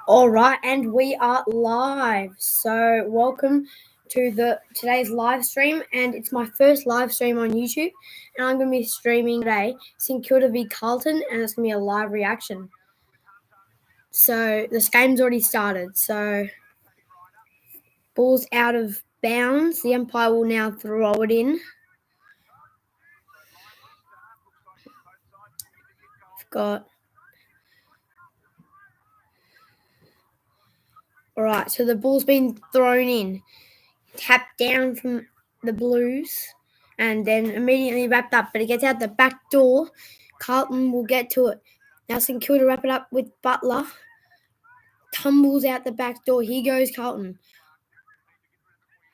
All right, and we are live. So welcome to today's live stream, and it's my first live stream on YouTube, and I'm going to be streaming today St Kilda v Carlton, and it's going to be a live reaction. So this game's already started. So ball's out of bounds. The umpire will now throw it in. We've got. All right, so the ball's been thrown in, tapped down from the Blues, and then immediately wrapped up. But it gets out the back door. Carlton will get to it. Now St Kilda wrap it up with Butler. Tumbles out the back door. Here goes Carlton.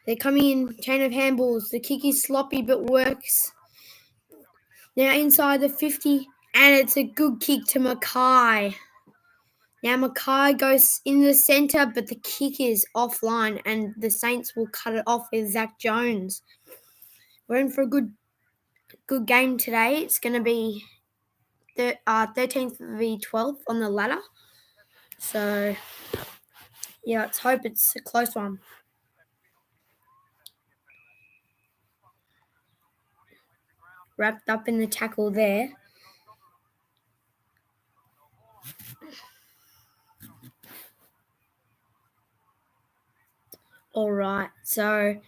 They're coming in, chain of handballs. The kick is sloppy but works. Now inside the 50, and it's a good kick to Mackay. Now Mackay goes in the centre, but the kick is offline, and the Saints will cut it off with Zach Jones. We're in for a good game today. It's going to be 13th v 12th on the ladder. So, yeah, let's hope it's a close one. Wrapped up in the tackle there. All right, so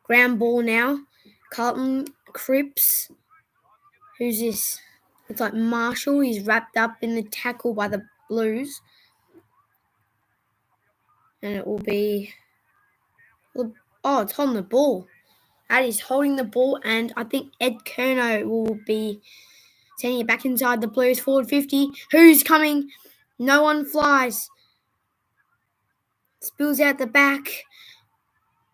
ground ball now. Carlton Cripps. Who's this? Looks like Marshall. He's wrapped up in the tackle by the Blues. And it will be... Oh, it's holding the ball. That is holding the ball, and I think Ed Kerno will be sending it back inside the Blues. Forward 50. Who's coming? No one flies. Spills out the back.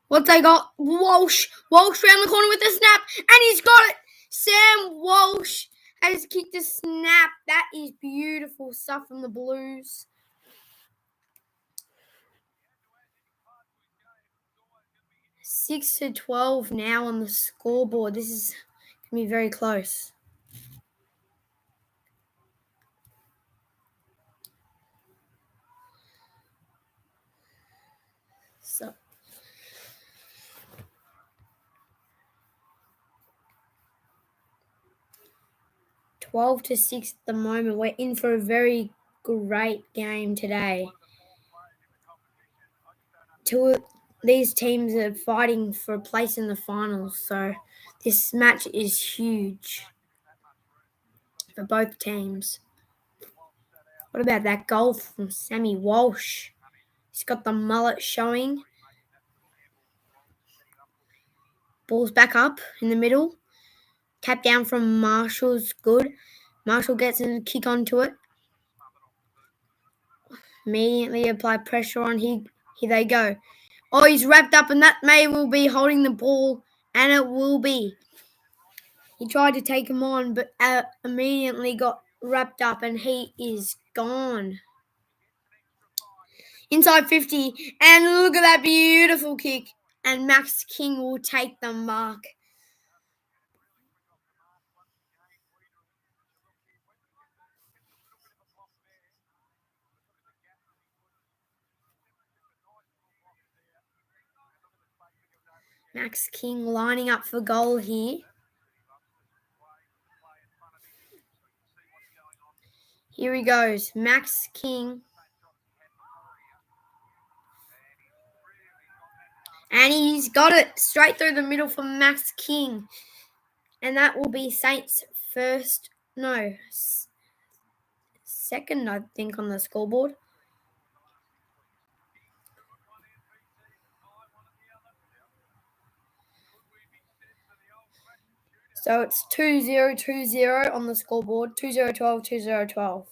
What they got? Walsh. Walsh round the corner with the snap, and he's got it. Sam Walsh has kicked a snap. That is beautiful stuff from the Blues. Six to 12 now on the scoreboard. This is going to be very close. So, $12 to 6 at the moment. We're in for a very great game today. These teams are fighting for a place in the finals, so this match is huge for both teams. What about that goal from Sammy Walsh? He's got the mullet showing. Ball's back up in the middle. Tap down from Marshall's good. Marshall gets a kick onto it. Immediately apply pressure on. Here they go. Oh, he's wrapped up, and that will be holding the ball, and it will be. He tried to take him on, but immediately got wrapped up, and he is gone. Inside 50, and look at that beautiful kick, and Max King will take the mark. Max King lining up for goal here. Here he goes, Max King. And he's got it straight through the middle for Max King. And that will be Saints' second, I think, on the scoreboard. So it's 2-0, 2-0 on the scoreboard. 2-0, 12, 2-0, 12.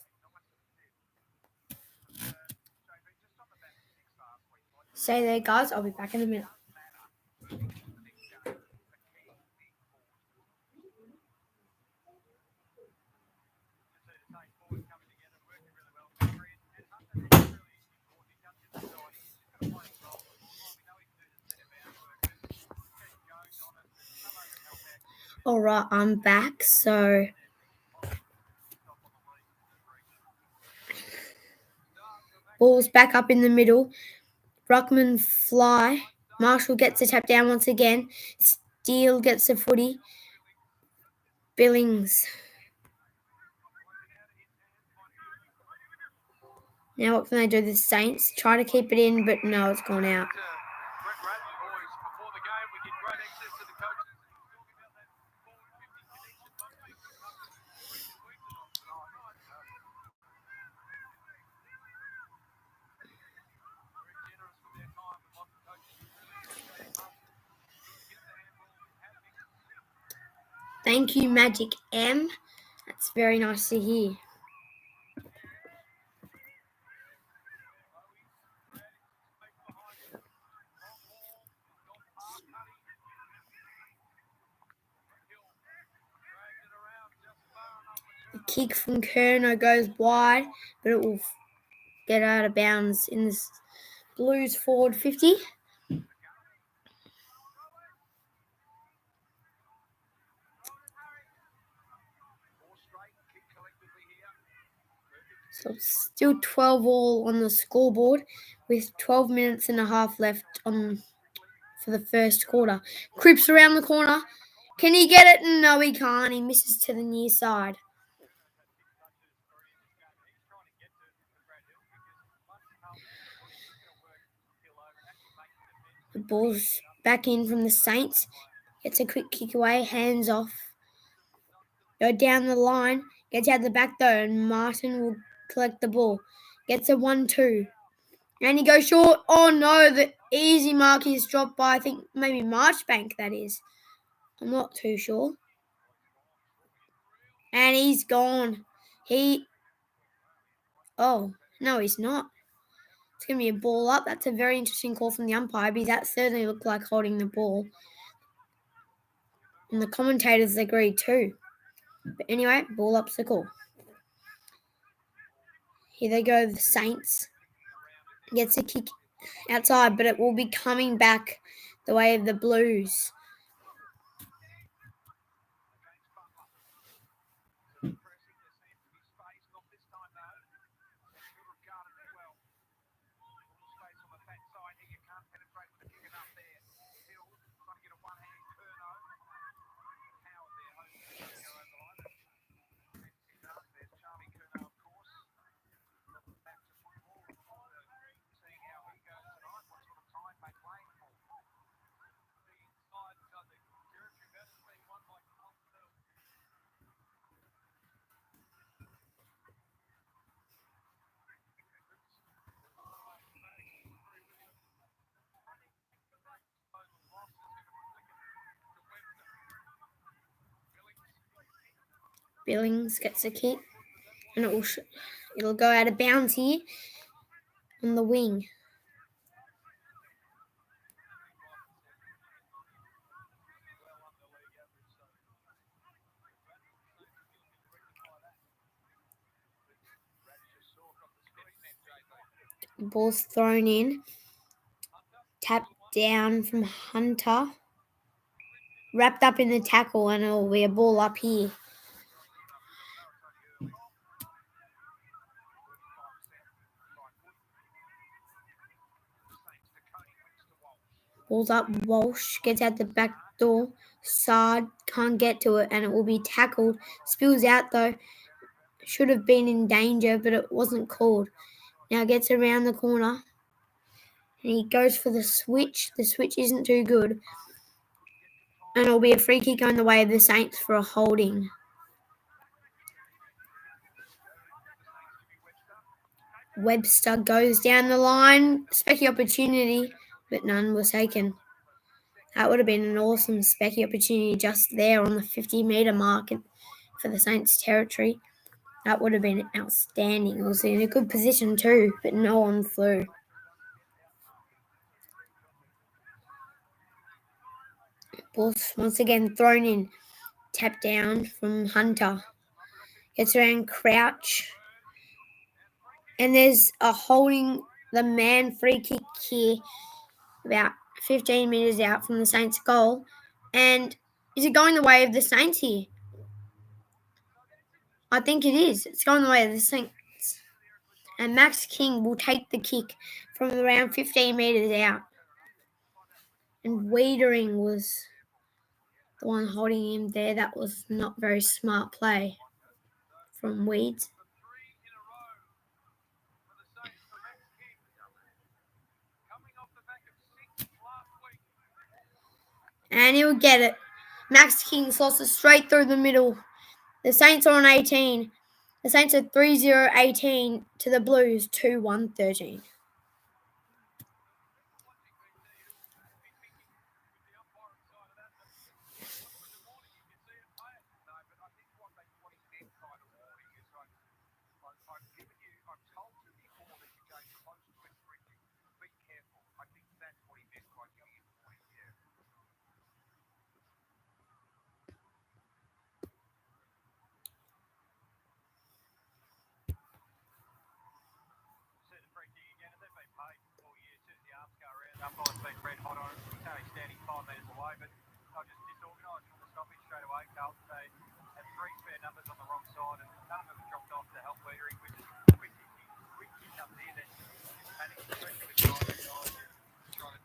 Stay there, guys. I'll be back in a minute. All right, I'm back. So Ball's back up in the middle. Ruckman fly. Marshall gets a tap down once again. Steele gets the footy. Billings. Now what can they do? The Saints try to keep it in, but no, it's gone out. Thank you, Magic M. That's very nice to hear. The kick from Kerno goes wide, but it will get out of bounds in this Blues forward 50. So it's still 12 all on the scoreboard with 12 minutes and a half left for the first quarter. Cripps around the corner. Can he get it? No, he can't. He misses to the near side. The ball's back in from the Saints. Gets a quick kick away. Hands off. Go down the line. Gets out the back though, and Martin will collect the ball. Gets a 1-2. And he goes short. Oh no, the easy mark is dropped by, I think, maybe Marchbank, that is. I'm not too sure. And he's gone. Oh, no, he's not. It's going to be a ball up. That's a very interesting call from the umpire, because that certainly looked like holding the ball. And the commentators agreed too. But anyway, ball up's the call. Here they go, the Saints. Gets a kick outside, but it will be coming back the way of the Blues. Billings gets a kick, and it'll go out of bounds here on the wing. The ball's thrown in. Tap down from Hunter. Wrapped up in the tackle, and it'll be a ball up here. Ball's up. Walsh gets out the back door. Sard can't get to it, and it will be tackled. Spills out though. Should have been in danger, but it wasn't called. Now gets around the corner, and he goes for the switch. The switch isn't too good, and it'll be a free kick on the way of the Saints for a holding. Webster goes down the line. Specky opportunity, but none was taken. That would have been an awesome specky opportunity just there on the 50-metre mark for the Saints territory. That would have been outstanding. It was in a good position too, but no one flew. Ball's once again thrown in. Tap down from Hunter. Gets around Crouch. And there's a holding the man free kick here about 15 metres out from the Saints goal. And is it going the way of the Saints here? I think it is. It's going the way of the Saints. And Max King will take the kick from around 15 metres out. And Wiedering was the one holding him there. That was not very smart play from Weeds. And he'll get it. Max King slots it straight through the middle. The Saints are on 18. The Saints are 3-0-18 to the Blues 2-1-13.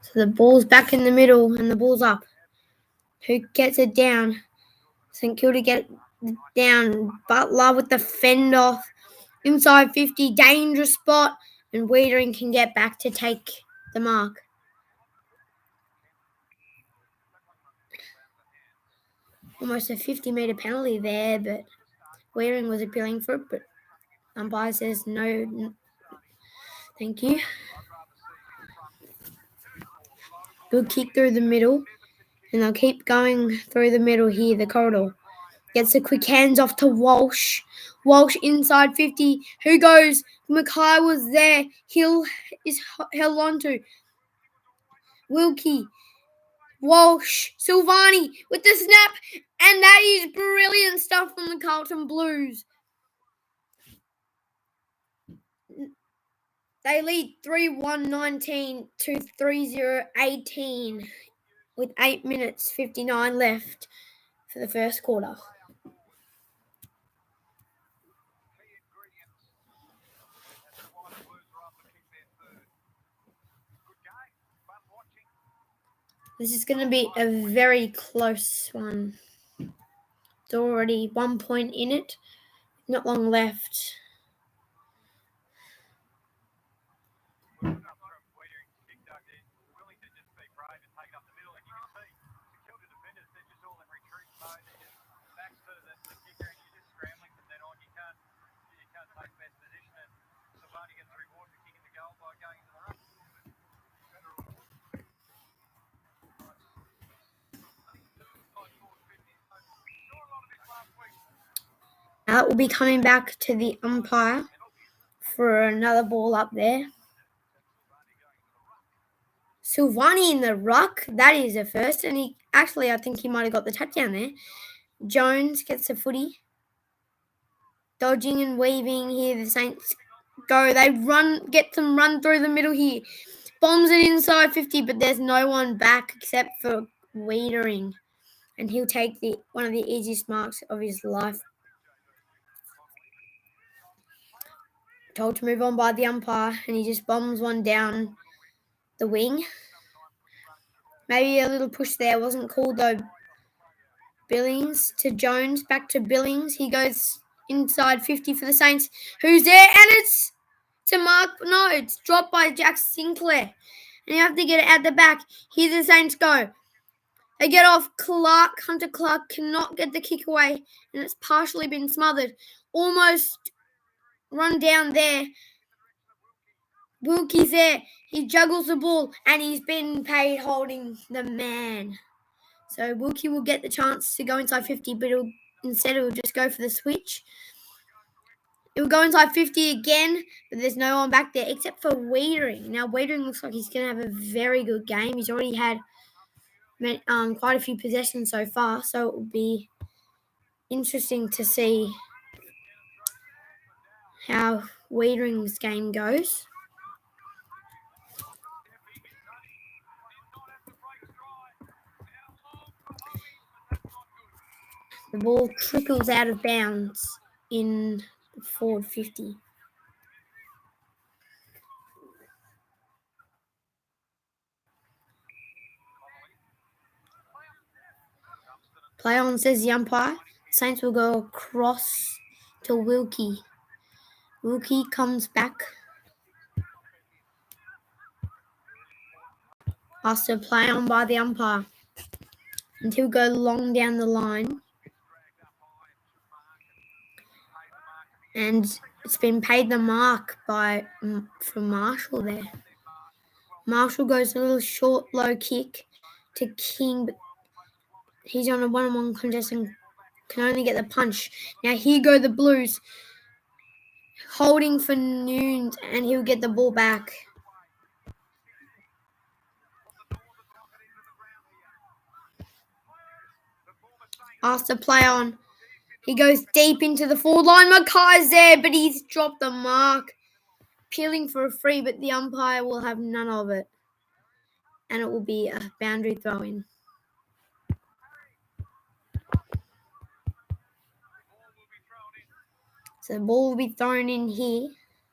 So the ball's back in the middle and the ball's up. Who gets it down? St Kilda get it down. Butler with the fend off. Inside 50, dangerous spot. And Wiedering can get back to take the mark. Almost a 50-metre penalty there, but Wiedering was appealing for it, but umpire says no, thank you. Good kick through the middle, and they'll keep going through the middle here, the corridor. Gets a quick hands off to Walsh. Walsh inside 50. Who goes? Mackay was there. Hill is held on to. Wilkie. Walsh. Silvani with the snap. And that is brilliant stuff from the Carlton Blues. They lead 3-1-19 to 3-0-18 with 8 minutes 59 left for the first quarter. This is going to be a very close one. It's already 1 point in it. Not long left. Now it will be coming back to the umpire for another ball up there. Silvani in the ruck. That is a first. And I think he might have got the touchdown there. Jones gets the footy. Dodging and weaving here. The Saints go. They get them run through the middle here. Bombs it inside 50, but there's no one back except for Wiedering. And he'll take one of the easiest marks of his life. Told to move on by the umpire, and he just bombs one down the wing. Maybe a little push there. Wasn't called though. Billings to Jones. Back to Billings. He goes inside 50 for the Saints. Who's there? And it's to Mark. No, it's dropped by Jack Sinclair. And you have to get it at the back. Here the Saints go. They get off. Hunter Clark cannot get the kick away. And it's partially been smothered. Almost run down there. Wilkie's there. He juggles the ball. And he's been paid holding the man. So Wilkie will get the chance to go inside 50, but instead he'll just go for the switch. He'll go inside 50 again, but there's no one back there except for Wiedering. Now Wiedering looks like he's going to have a very good game. He's already had quite a few possessions so far, so it will be interesting to see how Wiedering's game goes. The ball trickles out of bounds in forward 50. Play on, says the umpire. Saints will go across to Wilkie. Wilkie comes back. Asked to play on by the umpire. And he'll go long down the line. And it's been paid the mark for Marshall there. Marshall goes a little short, low kick to King, but he's on a one-on-one contest and can only get the punch. Now here go the Blues, holding for Nunes, and he'll get the ball back. Asked to play on. He goes deep into the forward line. Mackay's there, but he's dropped the mark. Appealing for a free, but the umpire will have none of it. And it will be a boundary throw-in. So the ball will be thrown in here,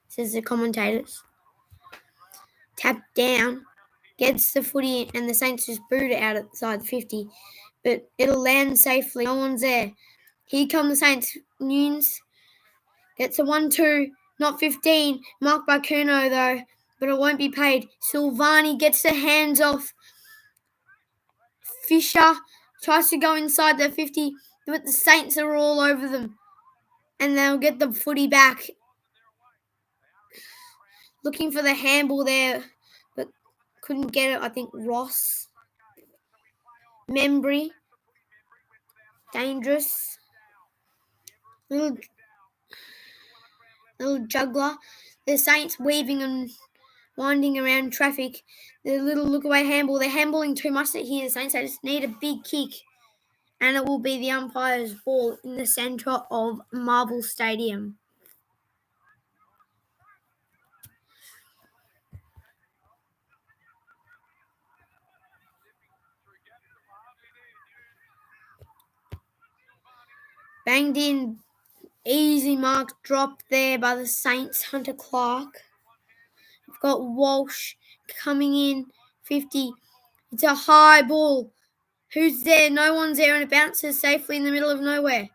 says the commentators. Tap down, gets the footy, and the Saints just boot it out outside the 50. But it'll land safely. No one's there. Here come the Saints. Nunes gets a 1-2, not 15. Marked by Kuno, though, but it won't be paid. Silvani gets the hands off. Fisher tries to go inside the 50, but the Saints are all over them. And they'll get the footy back. Looking for the handball there, but couldn't get it. I think Ross. Membry. Dangerous. Little juggler. The Saints weaving and winding around traffic. The little look-away handball. They're handballing too much here. The Saints just need a big kick. And it will be the umpire's ball in the centre of Marvel Stadium. Banged in. Easy mark dropped there by the Saints. Hunter Clark. We've got Walsh coming in. 50. It's a high ball. Who's there? No one's there, and it bounces safely in the middle of nowhere.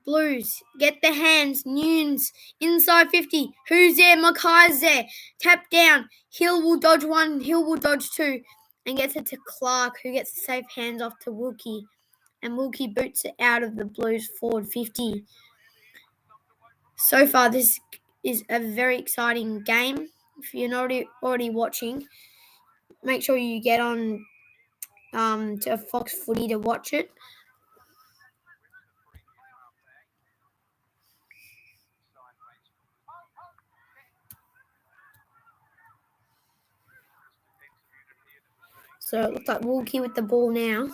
Blues get the hands. Nunes inside 50. Who's there? Mackay's there. Tap down. Hill will dodge one. Hill will dodge two. And gets it to Clark, who gets the safe hands off to Wilkie. And Wilkie boots it out of the Blues forward 50. So far, this is a very exciting game. If you're not already watching, make sure you get on to Fox Footy to watch it. So it looks like Wilkie with the ball now.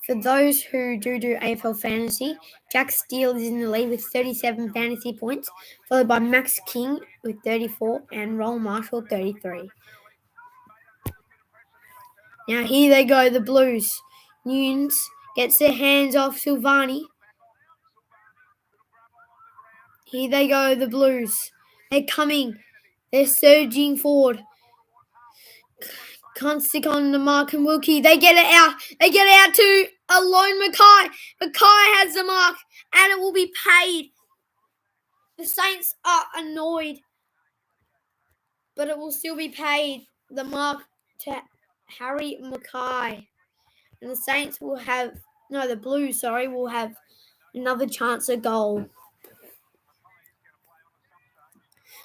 For those who do AFL fantasy, Jack Steele is in the lead with 37 fantasy points, followed by Max King with 34 and Roll Marshall 33. Now here they go, the Blues. Nunes gets their hands off Silvani. Here they go, the Blues. They're coming. They're surging forward. Can't stick on the mark and Wilkie. They get it out. They get it out to alone Mackay. Mackay has the mark and it will be paid. The Saints are annoyed, but it will still be paid. The mark to Harry Mackay. And the Saints will have, no, the Blues, will have another chance at goal.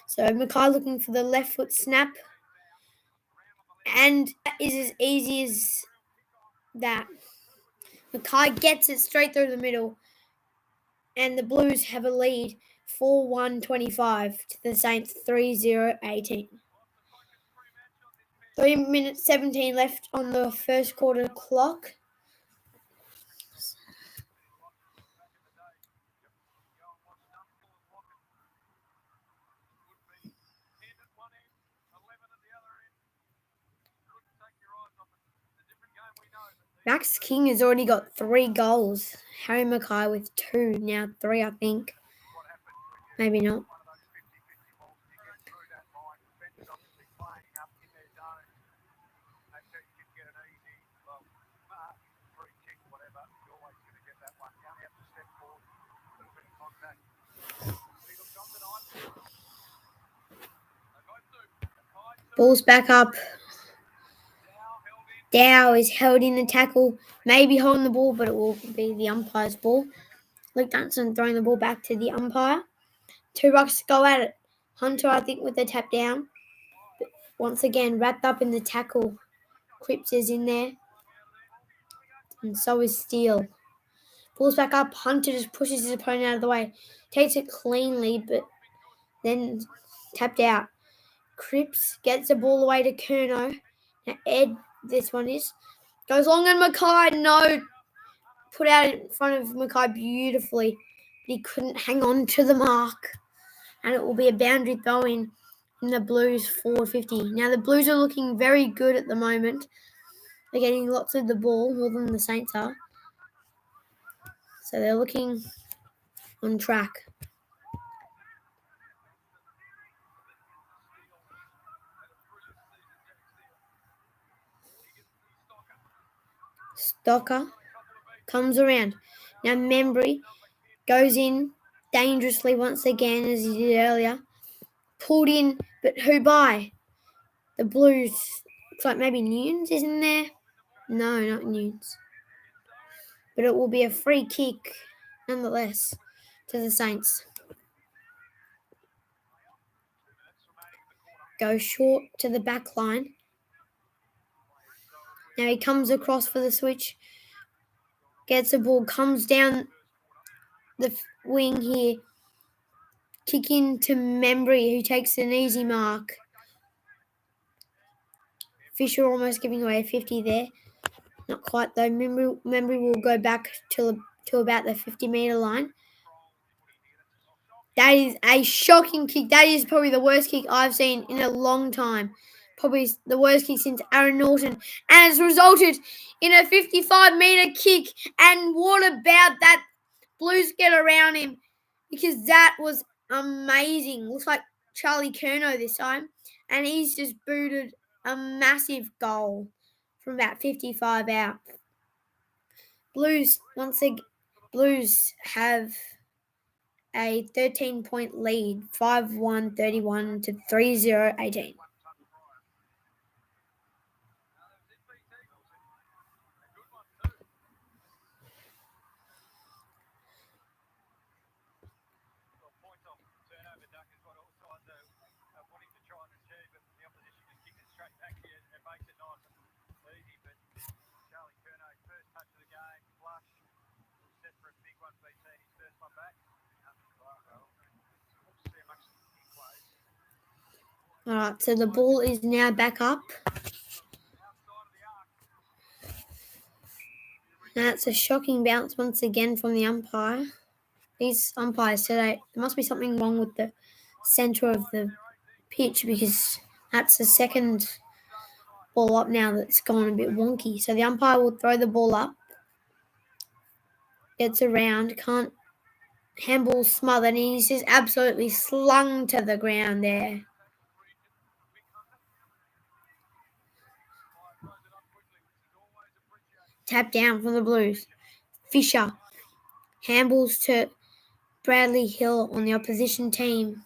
So Mackay looking for the left foot snap. And that is as easy as that. Mackay gets it straight through the middle. And the Blues have a lead 4-1-25 to the Saints 3-0-18. 3 minutes 17 left on the first quarter clock. Max King has already got 3 goals. Harry Mackay with 2, now 3, I think. Maybe not. Ball's back up. Dow is held in the tackle, maybe holding the ball, but it will be the umpire's ball. Luke Dunson throwing the ball back to the umpire. 2 rucks go at it. Hunter, I think, with the tap down. But once again, wrapped up in the tackle. Cripps is in there. And so is Steele. Pulls back up. Hunter just pushes his opponent out of the way. Takes it cleanly, but then tapped out. Cripps gets the ball away to Curnow. Now Ed, this one is. Goes long and Mackay, no. Put out in front of Mackay beautifully. But he couldn't hang on to the mark. And it will be a boundary throw in the Blues forward 50. Now the Blues are looking very good at the moment. They're getting lots of the ball, more than the Saints are. So they're looking on track. Stocker comes around. Now Membry goes in dangerously once again, as he did earlier. Pulled in, but who by? The Blues. Looks like maybe Nunes is in there. No, not Nunes. But it will be a free kick, nonetheless, to the Saints. Go short to the back line. Now he comes across for the switch. Gets the ball, comes down the wing here. Kick into Membry, who takes an easy mark. Fisher almost giving away a 50 there. Not quite though. Membry will go back to about the 50-metre line. That is a shocking kick. That is probably the worst kick I've seen in a long time. Probably the worst kick since Aaron Norton. And it's resulted in a 55-metre kick. And what about that? Blues get around him because that was amazing. Looks like Charlie Curnow this time. And he's just booted a massive goal from about 55 out. Blues, once again, Blues have a 13-point lead, 5-1, 31 to 3-0, 18. All right, so the ball is now back up. That's a shocking bounce once again from the umpire. These umpires today, there must be something wrong with the centre of the pitch because that's the second ball up now that's gone a bit wonky. So the umpire will throw the ball up. Gets around, can't handball smothered, and he's just absolutely slung to the ground there. Tap down from the Blues. Fisher handballs to Bradley Hill on the opposition team.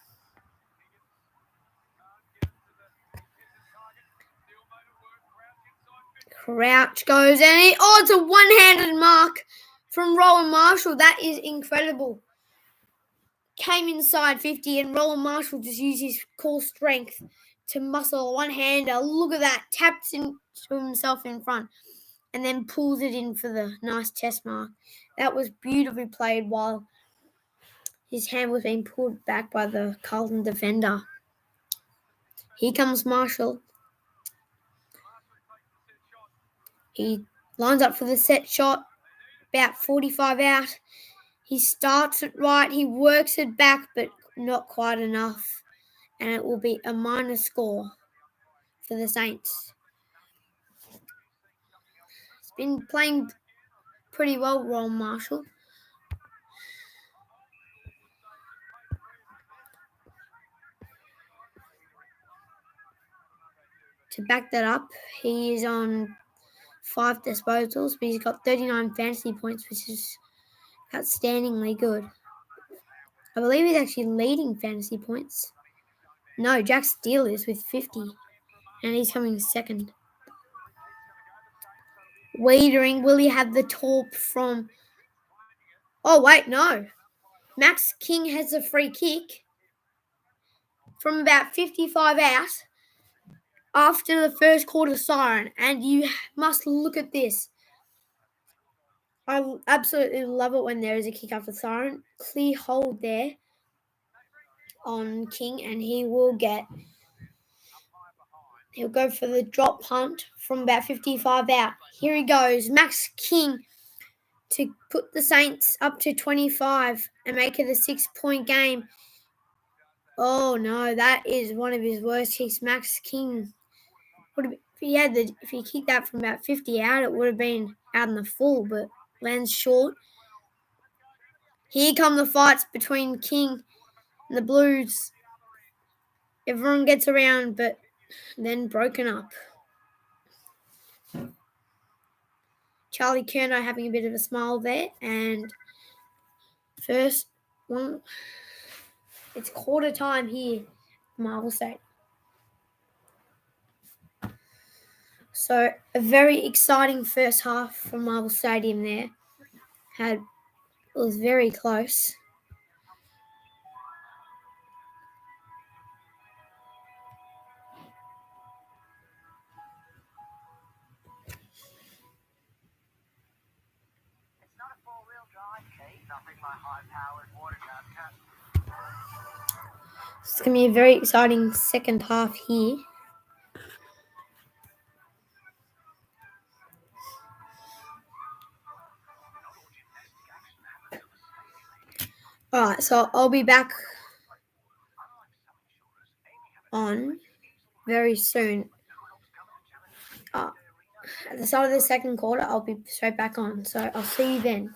Crouch goes and it's a one-handed mark from Roland Marshall. That is incredible. Came inside 50 and Roland Marshall just used his core strength to muscle a one-hander. Look at that. Taps into himself in front and then pulls it in for the nice chest mark. That was beautifully played while his hand was being pulled back by the Carlton defender. Here comes Marshall. He lines up for the set shot, about 45 out. He starts it right, he works it back, but not quite enough. And it will be a minor score for the Saints. been playing pretty well, Ron Marshall. To back that up, he is on 5 disposals, but he's got 39 fantasy points, which is outstandingly good. I believe he's actually leading fantasy points. No, Jack Steele is with 50, and he's coming second. Wadering, will he have the torp from... Oh, wait, no. Max King has a free kick from about 55 out after the first quarter siren, and you must look at this. I absolutely love it when there is a kick after siren. Clear hold there on King, and he'll go for the drop punt from about 55 out. Here he goes, Max King, to put the Saints up to 25 and make it a 6-point game. Oh no, that is one of his worst kicks. Max King if he kicked that from about 50 out, it would have been out in the full, but lands short. Here come the fights between King and the Blues. Everyone gets around, but then broken up. Charlie Curnow having a bit of a smile there, and first one, it's quarter time here, Marvel State. So a very exciting first half from Marvel Stadium there. It was very close. It's going to be a very exciting second half here. Alright, so I'll be back on very soon. At the start of the second quarter, I'll be straight back on. So I'll see you then.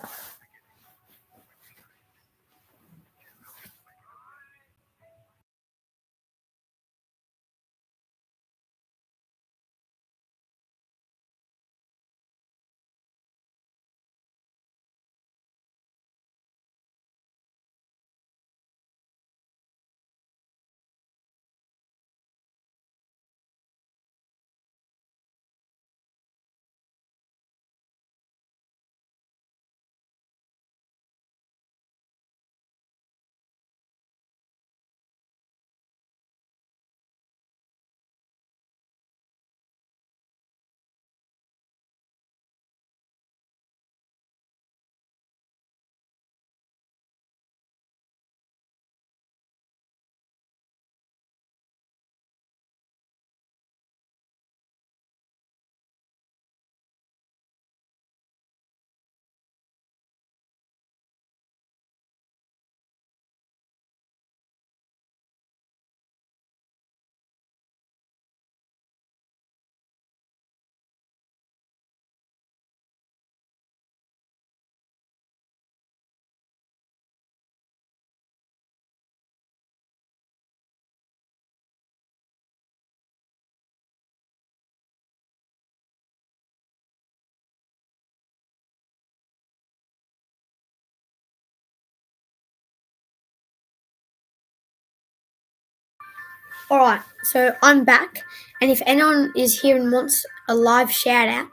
Alright, so I'm back, and if anyone is here and wants a live shout out,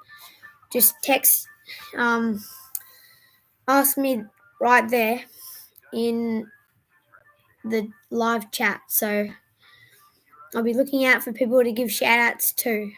just text, ask me right there in the live chat. So I'll be looking out for people to give shout outs to.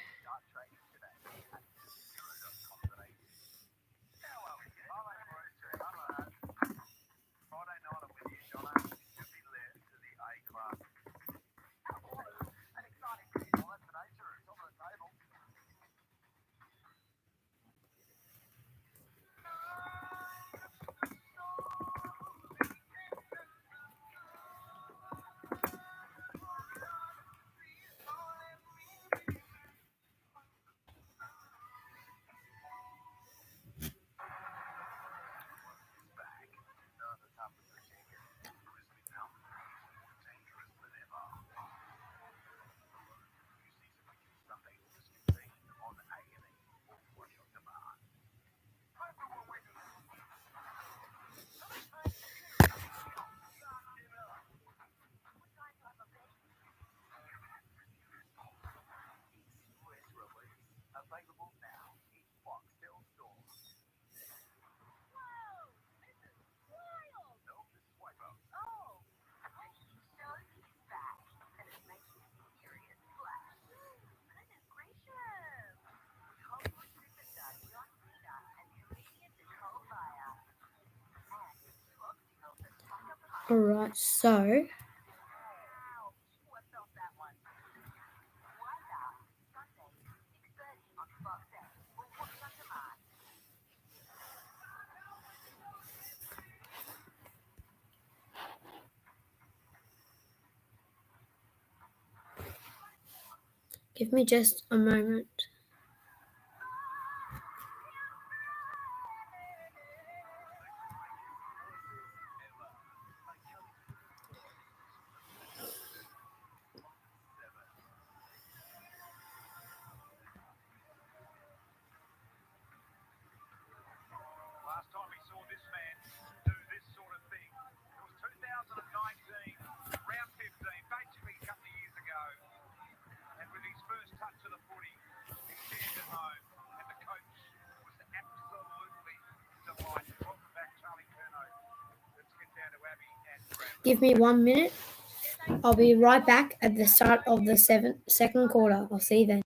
Alright, so give me just a moment. Last time we saw this man do this sort of thing, it was 2019, round 15, basically a couple of years ago. And with his first touch of the footy, he sent it home. And the coach was absolutely delighted. Welcome back, Charlie Curnow. Let's get down to Abby and Brad. Give me 1 minute. I'll be right back at the start of the second quarter. I'll see you then.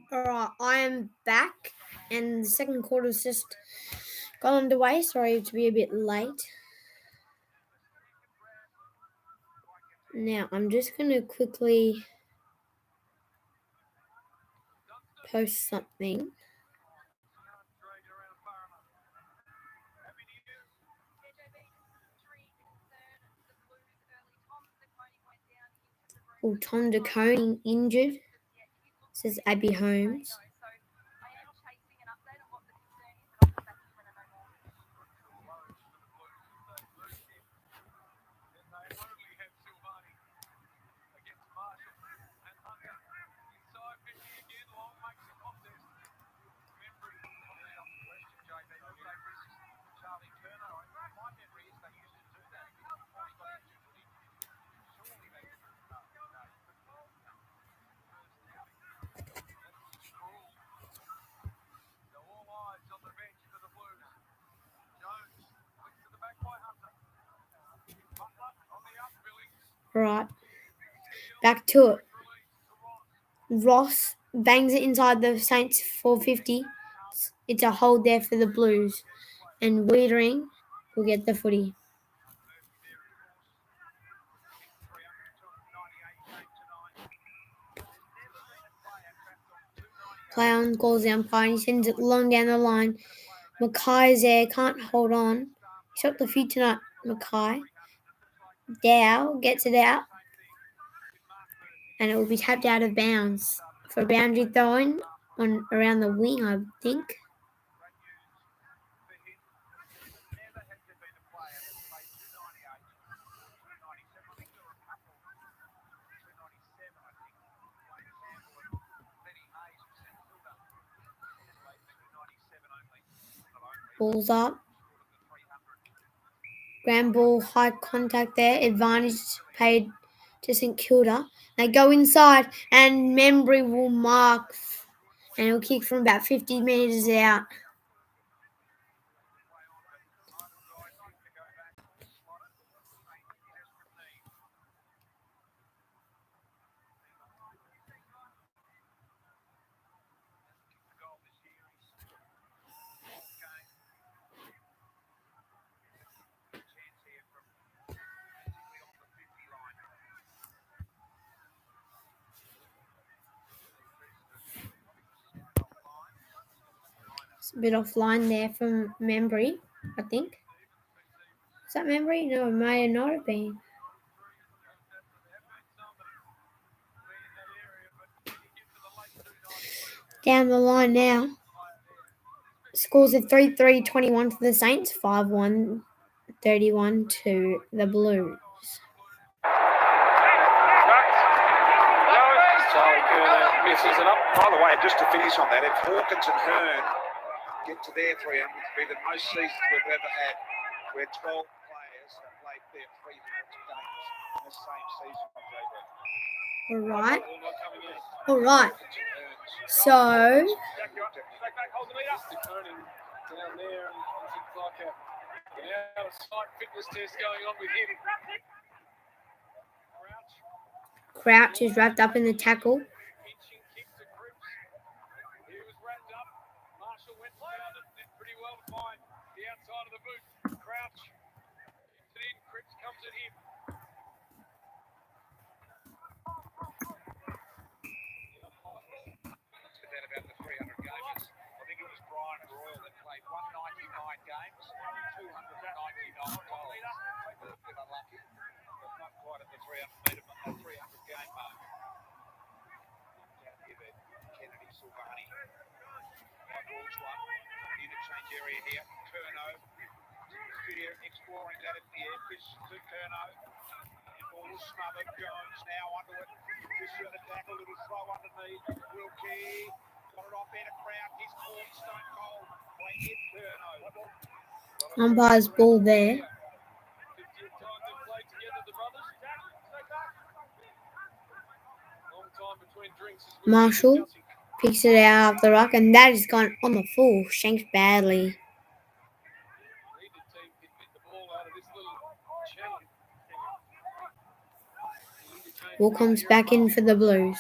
Alright, I am back, and the second quarter's just gone underway. Sorry to be a bit late. Now, I'm just going to quickly post something. Oh, Tom DeConey injured, says Abby Holmes. Charlie Curnow. My memory is they used to do that. Before he got injured, surely they didn't. No. Right. Back to it. Ross bangs it inside the Saints 450. It's a hold there for the Blues. And Wiedering will get the footy. Play on goals the umpire. He sends it long down the line. Mackay's there, can't hold on. He's shot the feet tonight, Mackay. Dow gets it out. And it will be tapped out of bounds for a boundary throw-in on around the wing, I think. Ball's up. Grand ball, high contact there. Advantage paid to St Kilda. They go inside and Membry will mark and he'll kick from about 50 metres out. It's a bit offline there from Membry, I think. Is that Membry? No, it may not have been. Down the line now. Scores of 3-3-21 to the Saints, 5-1, 31 to the Blues. Misses it up. By the way, just to finish on that, if Hawkins and Hearn get to their 300, it'll be the most seasons we've ever had, where 12 players have played their 300 games in the same season. All right. So Crouch is wrapped up in the tackle. Interchange area here. Turno. Here exploring that at the air pitch to Turno. Ball smothered. Jones now under it. Fisher the tackle. Little throw underneath. Wilkie. Got it off in a crowd. He's caught stone cold. Play it Turno. Umpire's ball there. Marshall picks it out of the ruck, and that has gone on the full. Shanked badly. Ball comes back in for the Blues.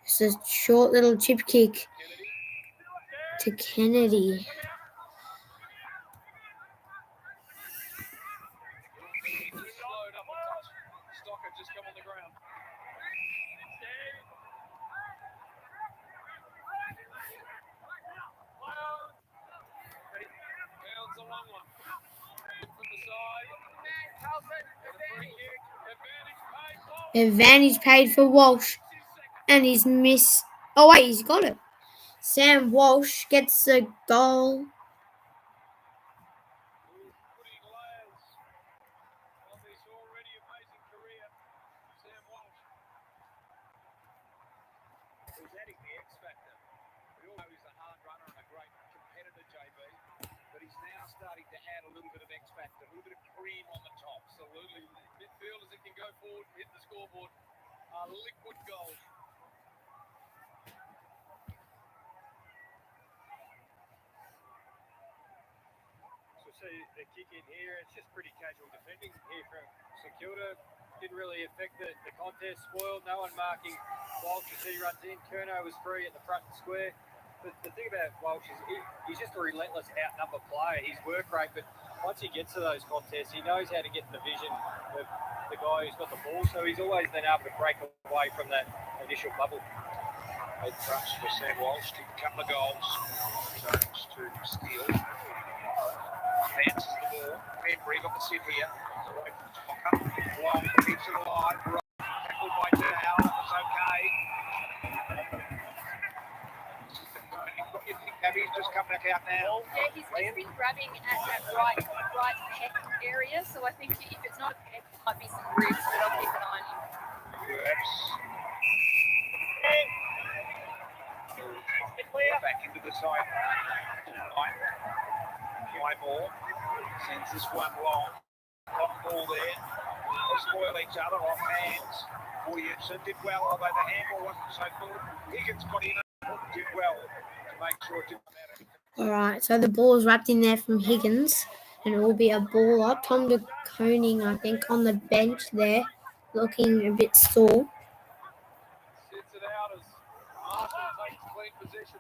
It's a short little chip kick to Kennedy. Advantage paid for Walsh. And he's missed. Oh, wait, he's got it. Sam Walsh gets a goal. Starting to add a little bit of X factor, a little bit of cream on the top. Absolutely. Midfielders that can go forward, hit the scoreboard, are liquid gold. So a kick in here. It's just pretty casual defending here from St Kilda. Didn't really affect the contest. Spoiled. No one marking Walsh as he runs in. Curnow was free at the front square. But the thing about Walsh is he's just a relentless outnumber player. His work rate, but once he gets to those contests, he knows how to get in the vision of the guy who's got the ball. So he's always been able to break away from that initial bubble. Big crunch for Sam Walsh, kicked a couple of goals. Jones to steal. Advances the ball. Henry got the sit here. Away from Tocker. Long keeps it alive. Tackled by Dow. It's okay. What do you think, Gabby's just come back out now? Yeah, he's been grabbing at that right pec area, so I think if it's not a pec, it might be some ribs, but I'll keep an eye on him. Perhaps. Back into the side. Highmore sends this one long. Long ball there. They spoil each other off hands. Williamson did well, although the handball wasn't so good. Higgins got in and did well to make sure it didn't matter. All right, so the ball is wrapped in there from Higgins, and it will be a ball up. Tom de Koning, I think, on the bench there, looking a bit sore. Sits it out as Marshall takes clean possession.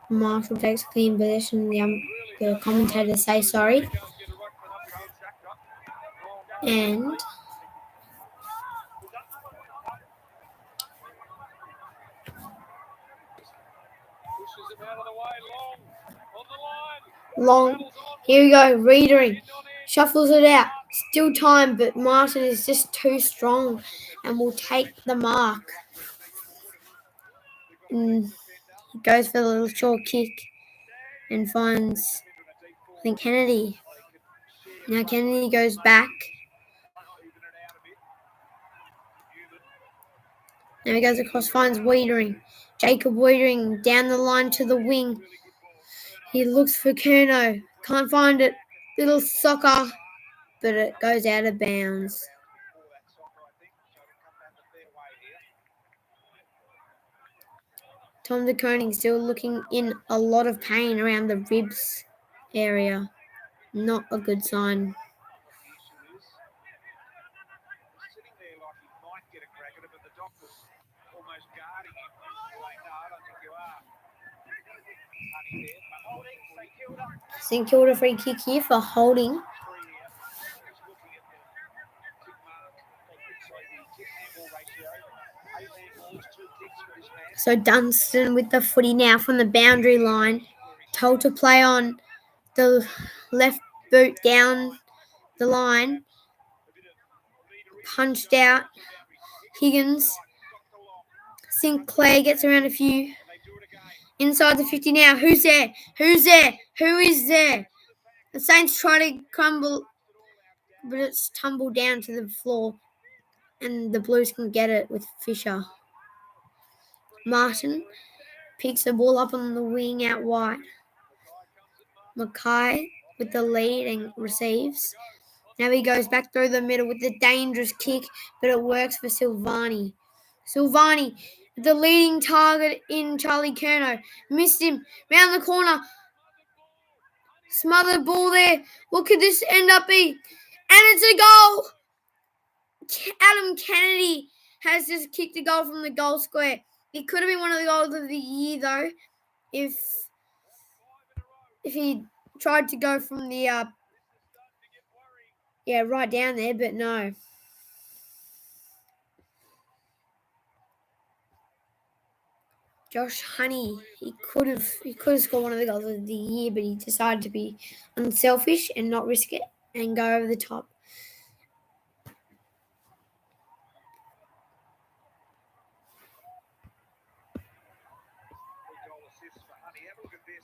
Marshall takes clean possession. The commentators say sorry. And Pushes him out of the way, Long on the line. Long, here we go, Reedering, shuffles it out. Still time, but Martin is just too strong and will take the mark. And he goes for the little short kick and finds, I think, Kennedy. Now Kennedy goes back. Now he goes across, finds Wiedering. Jacob Wiedering down the line to the wing. He looks for Curnow. Can't find it. Little soccer, but it goes out of bounds. Tom de Koning still looking in a lot of pain around the ribs area. Not a good sign. Sitting there like he might get a crack at it, but the doctor's almost guarding him. Like, no, I don't think you are. Honey there, but holding, St Kilda. St Kilda free kick here for holding. Just looking at the kick mark, sorry, the kick handball ratio. 8 handballs, 2 kicks for this man. So Dunstan with the footy now from the boundary line. Told to play on the left boot down the line. Punched out. Higgins. Sinclair gets around a few. Inside the 50 now. Who's there? Who's there? Who is there? The Saints try to crumble, but it's tumbled down to the floor. And the Blues can get it with Fisher. Martin picks the ball up on the wing out wide. Mackay with the lead and receives. Now he goes back through the middle with the dangerous kick, but it works for Silvani. Silvani, the leading target in Charlie Curnow. Missed him. Round the corner. Smothered ball there. What could this end up be? And it's a goal! Adam Kennedy has just kicked a goal from the goal square. It could have been one of the goals of the year, though, if he tried to go from the right down there, but no. Josh Honey, he could have scored one of the goals of the year, but he decided to be unselfish and not risk it and go over the top.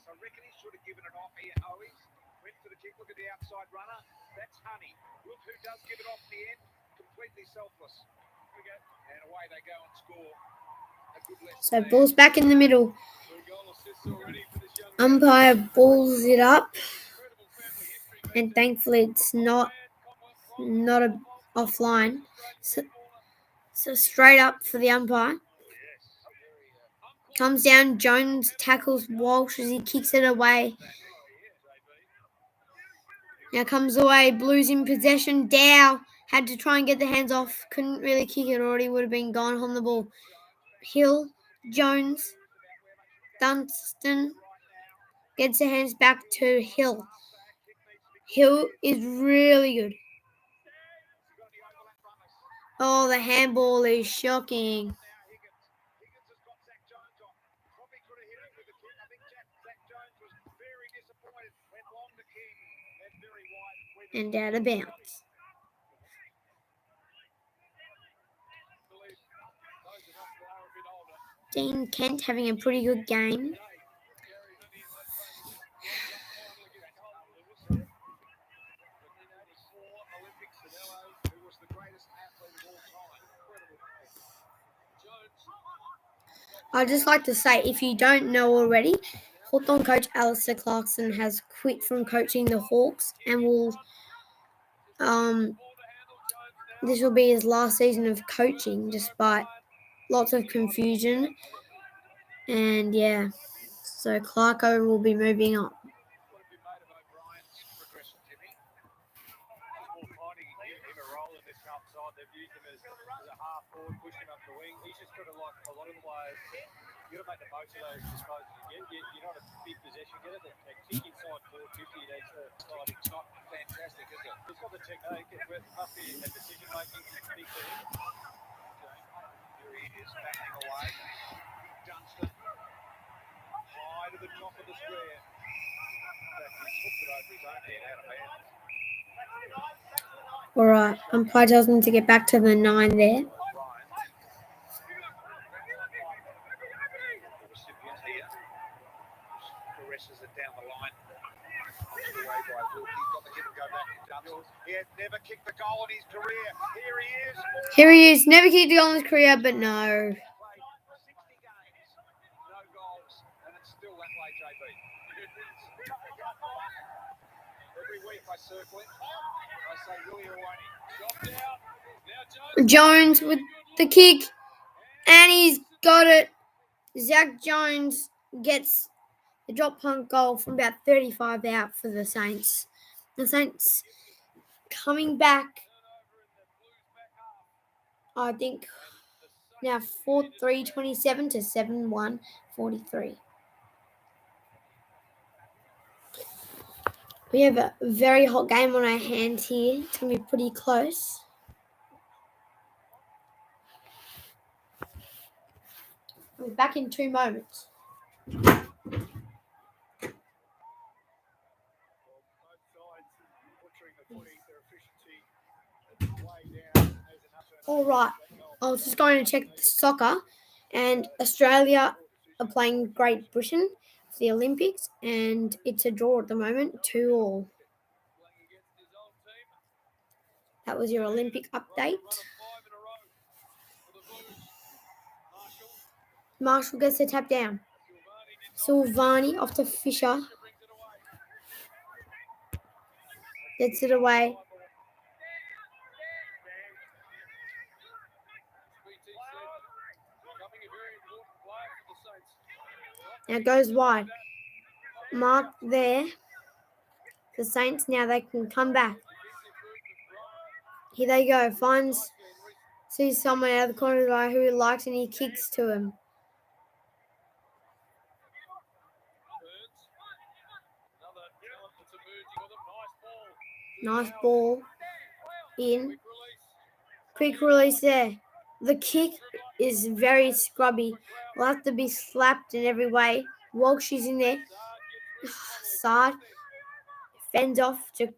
I reckon he should have given it off here. Owies went for the kick. Look at the outside runner. That's Honey. Look who does give it off in the end. Completely selfless. Here we go. And away they go and score. A good lesson. So ball's back in the middle. Umpire balls it up. And thankfully it's not offline. So straight up for the umpire. Comes down, Jones tackles Walsh as he kicks it away. Now comes away. Blues in possession. Dow had to try and get the hands off. Couldn't really kick it, or he would have been gone on the ball. Hill, Jones, Dunstan gets the hands back to Hill. Hill is really good. Oh, the handball is shocking. And out of bounds. Dean Kent having a pretty good game. I'd just like to say, if you don't know already, Hawthorn coach Alistair Clarkson has quit from coaching the Hawks and will this will be his last season of coaching, despite lots of confusion. And yeah, so Clarko will be moving on. They've used him as a half forward, pushed him up the wing. He's just got to, like a lot of the players, you've got to make the most of those disposals you get. You're not a big possession getter. That kick inside 450, that's sliding. It's not fantastic, is it? He's got the technique. It must be a decision making big for him. Here he is, backing away. Dunstan. High to the top of the square. In fact, he's hooked it over his own head out of bounds. Alright, umpire tells him to get back to the 9 there. Caresses it down the line. He has never kicked the goal in his career. Here he is. Never kicked a goal in his career, but no. 60 games, no goals, and it's still that way, JB. Every week I circle it. I say, Willie Awani, dropped out. Now Jones with the kick, and he's got it. Zach Jones gets the drop punt goal from about 35 out for the Saints. The Saints coming back, I think, now 4-3-27 to 7-1-43. We have a very hot game on our hands here. It's going to be pretty close. We'll be back in 2 moments. All right, I was just going to check the soccer, and Australia are playing Great Britain for the Olympics, and it's a draw at the moment, 2-2. That was your Olympic update. Marshall gets the tap down. Silvani off to Fisher. Gets it away. Now goes wide. Mark there. The Saints, now they can come back. Here they go. Sees someone out of the corner of the eye who he likes, and he kicks to him. Nice ball. In. Quick release there. The kick is very scrubby. Will have to be slapped in every way. Walsh is in there. Sard fends off to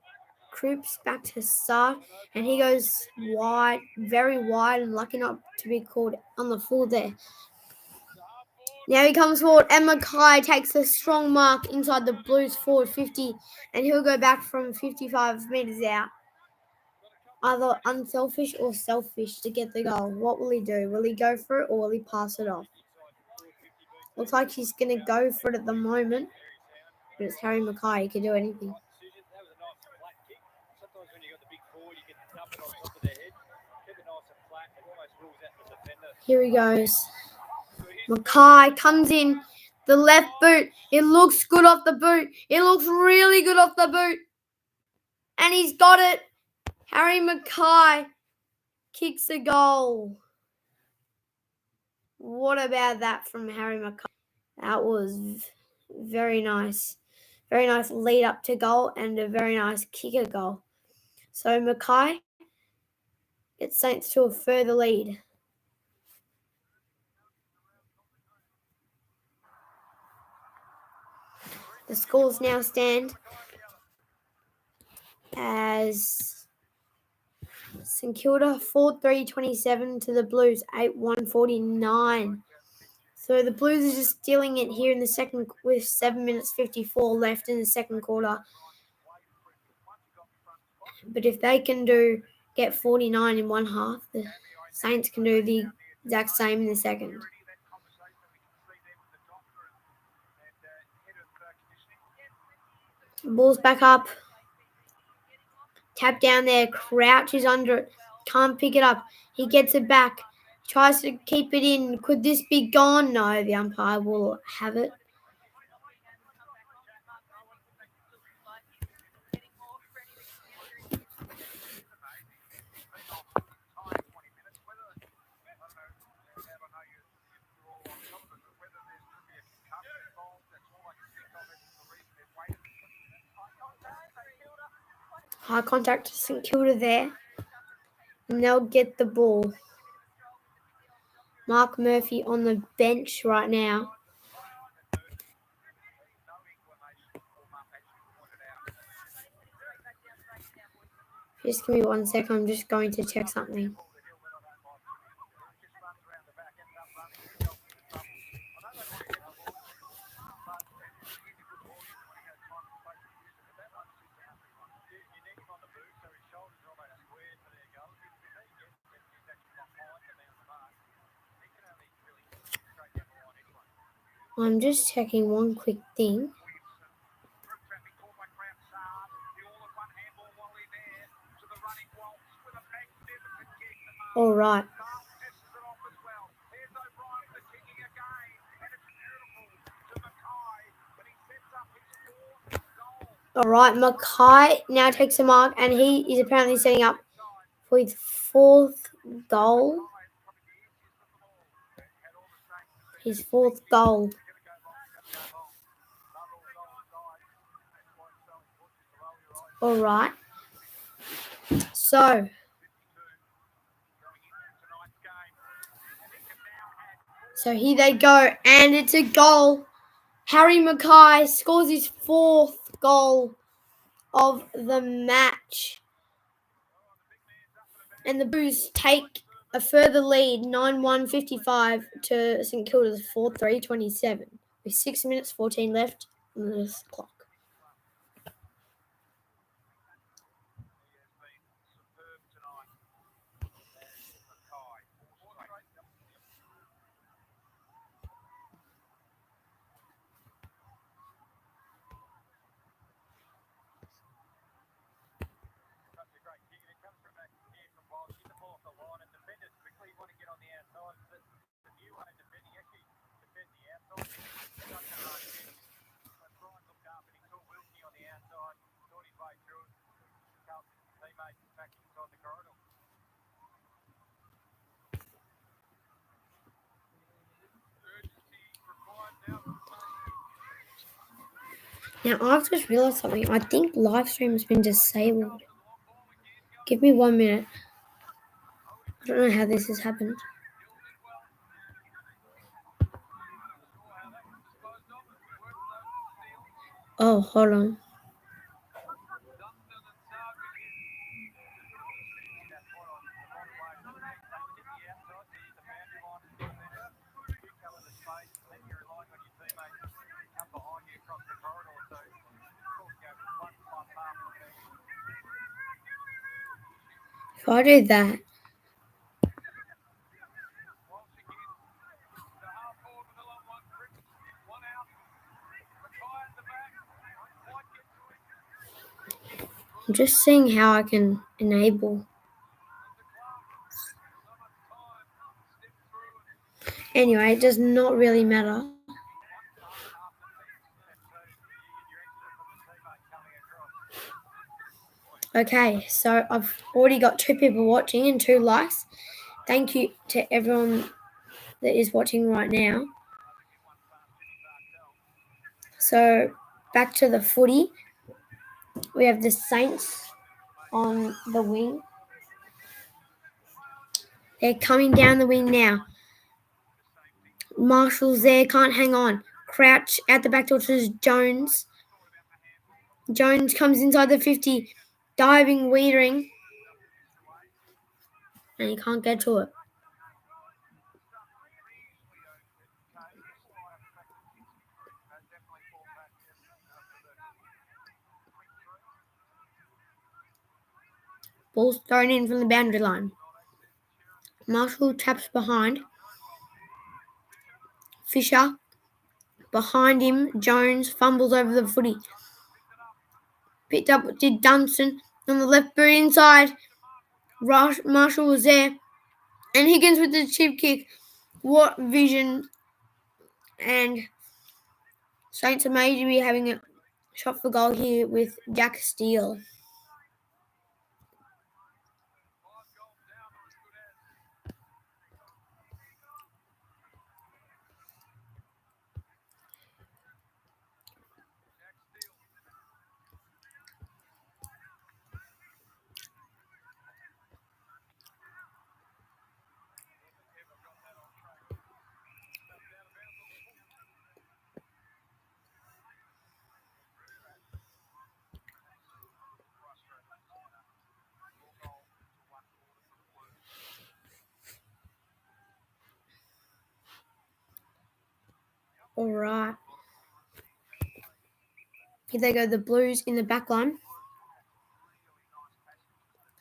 Croops back to Sard, and he goes wide, very wide, and lucky not to be called on the full there. Now he comes forward, and Mackay takes a strong mark inside the Blues forward 50, and he'll go back from 55 metres out. Either unselfish or selfish to get the goal. What will he do? Will he go for it, or will he pass it off? Looks like he's going to go for it at the moment, but it's Harry Mackay. He can do anything. Here he goes. Mackay comes in. The left boot. It looks good off the boot. It looks really good off the boot. And he's got it. Harry Mackay kicks a goal. What about that from Harry Mackay? That was very nice. Very nice lead up to goal and a very nice kicker goal. So Mackay gets Saints to a further lead. The scores now stand as St Kilda 4-3-27 to the Blues 8-1-49. So the Blues are just stealing it here in the second with 7 minutes 54 left in the second quarter. But if they can get 49 in one half, the Saints can do the exact same in the second. Ball's back up. Tap down there. Crouches under it. Can't pick it up. He gets it back. Tries to keep it in. Could this be gone? No, the umpire will have it. High contact to St Kilda there. And they'll get the ball. Mark Murphy on the bench right now. Just give me 1 second. I'm just going to check something. I'm just checking one quick thing. All right. All right, Mackay now takes a mark, and he is apparently setting up for his fourth goal. His fourth goal. All right. So here they go, and it's a goal. Harry Mackay scores his fourth goal of the match. And the Blues take a further lead, 9-1-55 to St Kilda's 4-3-27, with 6 minutes 14 left on the clock. Now, I've just realised something. I think live stream has been disabled. Give me 1 minute. I don't know how this has happened. Oh, hold on. If I do that, I'm just seeing how I can enable. Anyway, it does not really matter. Okay, so I've already got 2 people watching and 2 likes. Thank you to everyone that is watching right now. So back to the footy. We have the Saints on the wing. They're coming down the wing now. Marshall's there, can't hang on. Crouch out the back door to Jones. Jones comes inside the 50, diving, weedering, and he can't get to it. Ball's thrown in from the boundary line. Marshall taps behind. Fisher behind him. Jones fumbles over the footy. Picked up did Dunstan on the left boot inside. Marshall was there. And Higgins with the chip kick. What vision. And Saints are maybe having a shot for goal here with Jack Steele. All right. Here they go, the Blues in the back line.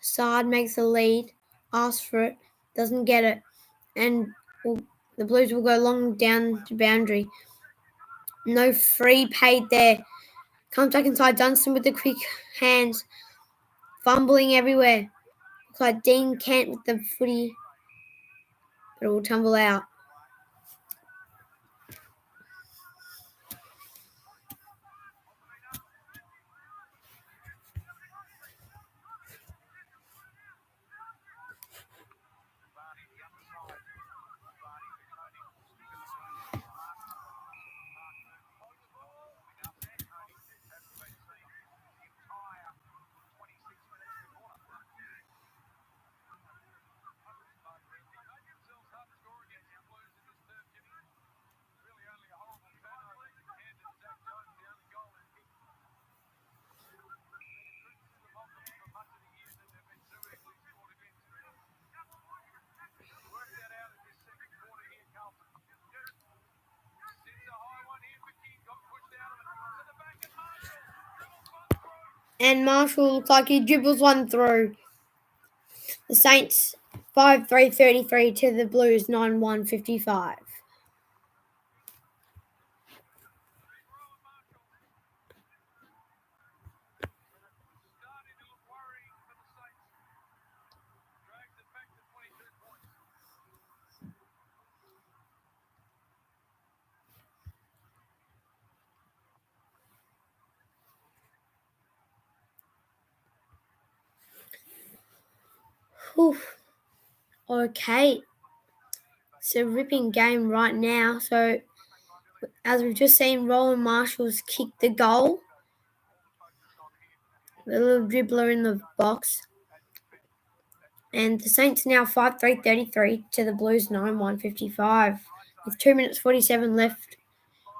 Sard makes the lead, asks for it, doesn't get it, and the Blues will go long down to boundary. No free paid there. Comes back inside Dunstan with the quick hands, fumbling everywhere. Looks like Dean Kent with the footy, but it will tumble out. And Marshall looks like he dribbles one through. The Saints 5-3-33 to the Blues 9-1-55. Whew. Okay. It's a ripping game right now. So, as we've just seen, Roland Marshall's kicked the goal. The little dribbler in the box. And the Saints now 5-3-33 to the Blues 9-1-55. With 2 minutes 47 left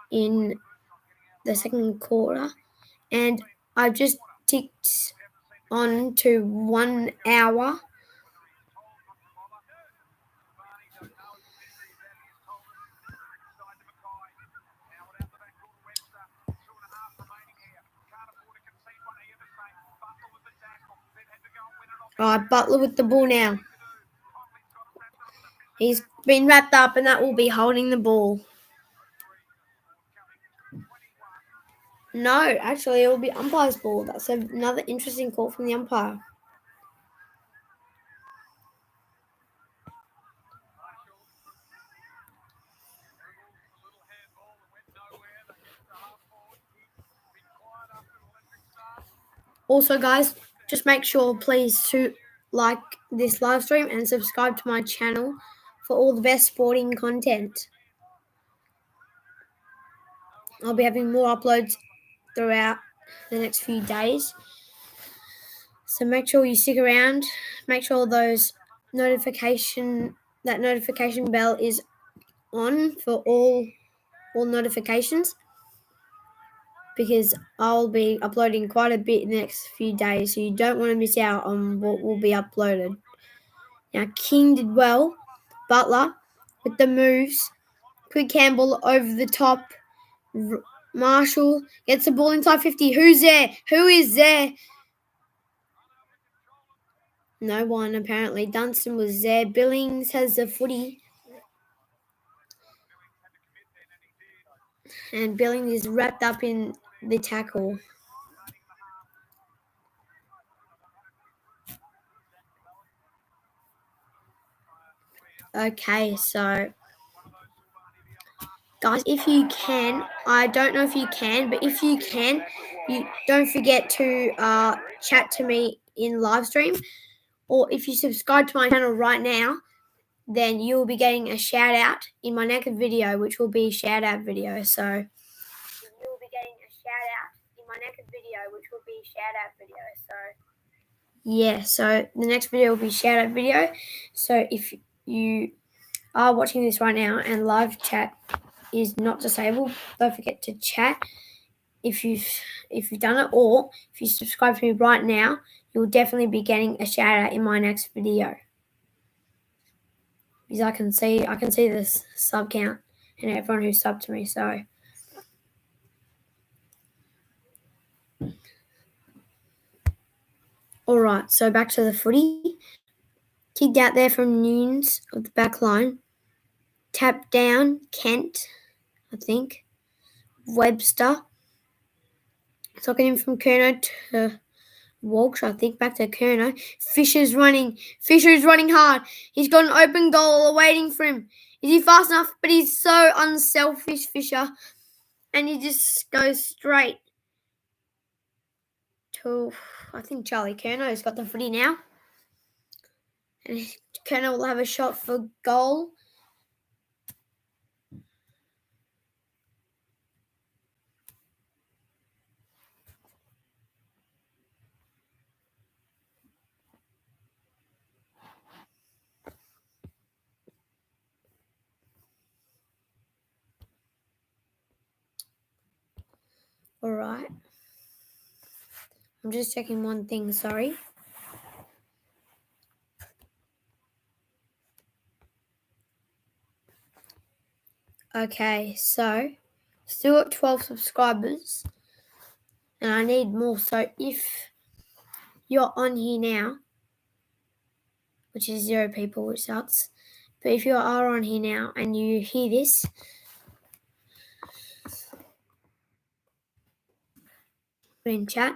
in the second quarter. And I've just ticked on to 1 hour. Butler with the ball now. He's been wrapped up and that will be holding the ball. No, actually it will be umpire's ball. That's another interesting call from the umpire. Also, guys, just make sure, please, to like this live stream and subscribe to my channel for all the best sporting content. I'll be having more uploads throughout the next few days. So make sure you stick around. Make sure that notification bell is on for all notifications, because I'll be uploading quite a bit in the next few days, so you don't want to miss out on what will be uploaded. Now, King did well. Butler with the moves. Quick Campbell over the top. Marshall gets the ball inside 50. Who's there? Who is there? No one, apparently. Dunstan was there. Billings has the footy. And Billings is wrapped up in the tackle. Okay, so guys, if you can, I don't know if you can, but if you can, you don't forget to chat to me in live stream, or if you subscribe to my channel right now, then you will be getting a shout out in my next video, which will be a shout out video. So yeah, so the next video will be shout out video. So if you are watching this right now and live chat is not disabled, don't forget to chat if you've done it, or if you subscribe to me right now, you'll definitely be getting a shout out in my next video. Because I can see this sub count and everyone who subbed to me. So all right, so back to the footy. Kicked out there from Nunes of the back line. Tapped down, Kent, I think. Webster. Talking him from Kerno to Walsh, I think, back to Kerno. Fisher's running hard. He's got an open goal awaiting for him. Is he fast enough? But he's so unselfish, Fisher. And he just goes straight to, I think, Charlie Kerno's got the footy now. And Kerno will have a shot for goal. All right. I'm just checking one thing, sorry. Okay, so still at 12 subscribers, and I need more. So if you're on here now, which is 0 people, which sucks, but if you are on here now and you hear this, put in chat.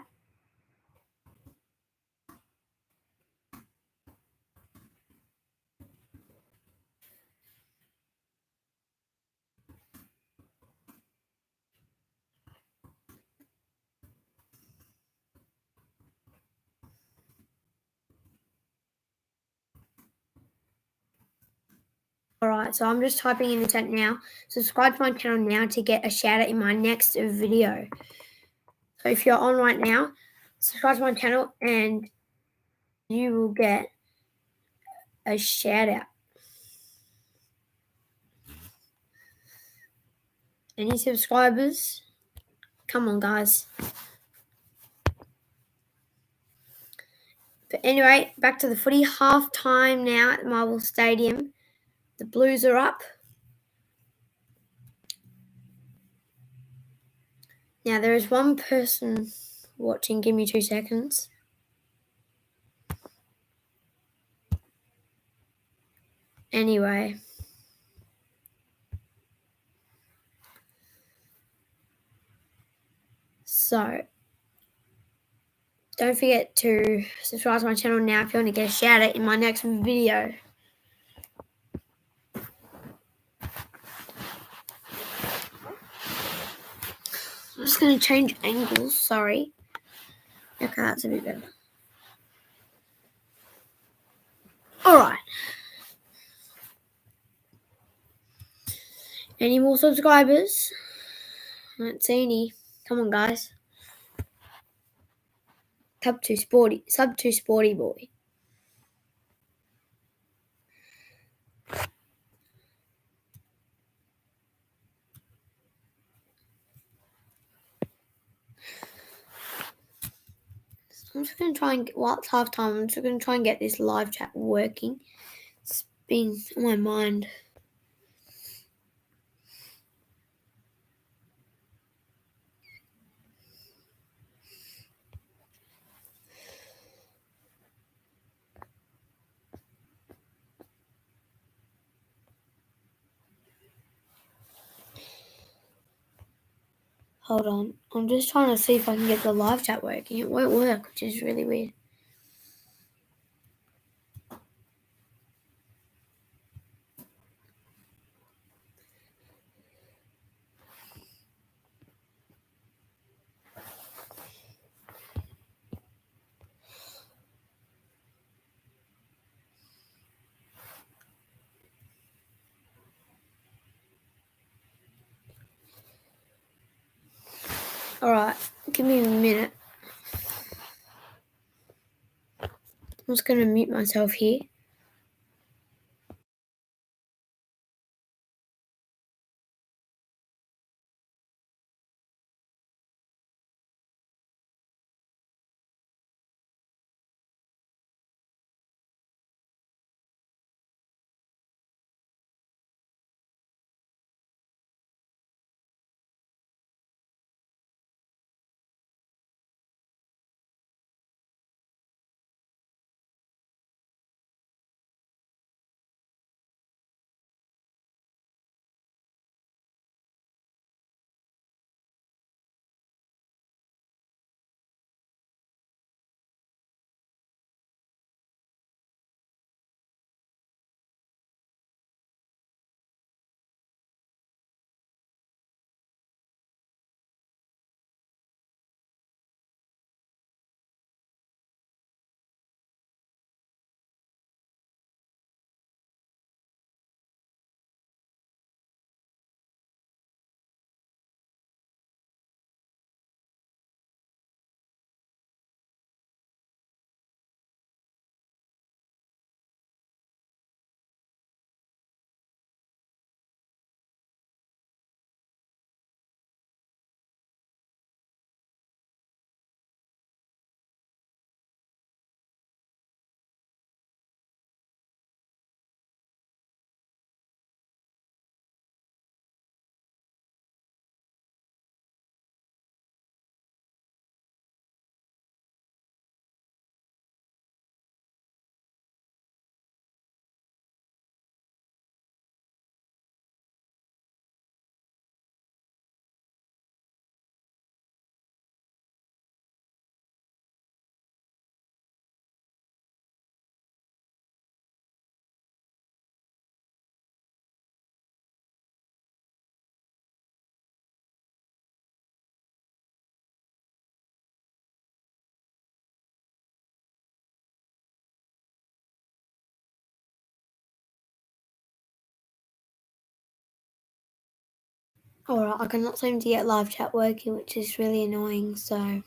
Alright, so I'm just typing in the chat now. Subscribe to my channel now to get a shout out in my next video. So if you're on right now, subscribe to my channel and you will get a shout out. Any subscribers? Come on, guys. But anyway, back to the footy. Half time now at Marvel Stadium. The Blues are up. Now there is one person watching. Give me 2 seconds. Anyway. So don't forget to subscribe to my channel now if you want to get a shout out in my next video. I'm just going to change angles, sorry. Okay, that's a bit better. Alright. Any more subscribers? I don't see any. Come on, guys. Sub 2 sporty boy. I'm just going to try and while it's half time, I'm just going to try and get this live chat working. It's been on my mind. Hold on. I'm just trying to see if I can get the live chat working. It won't work, which is really weird. Alright, give me a minute. I'm just going to mute myself here. Alright, I cannot seem to get live chat working, which is really annoying, so...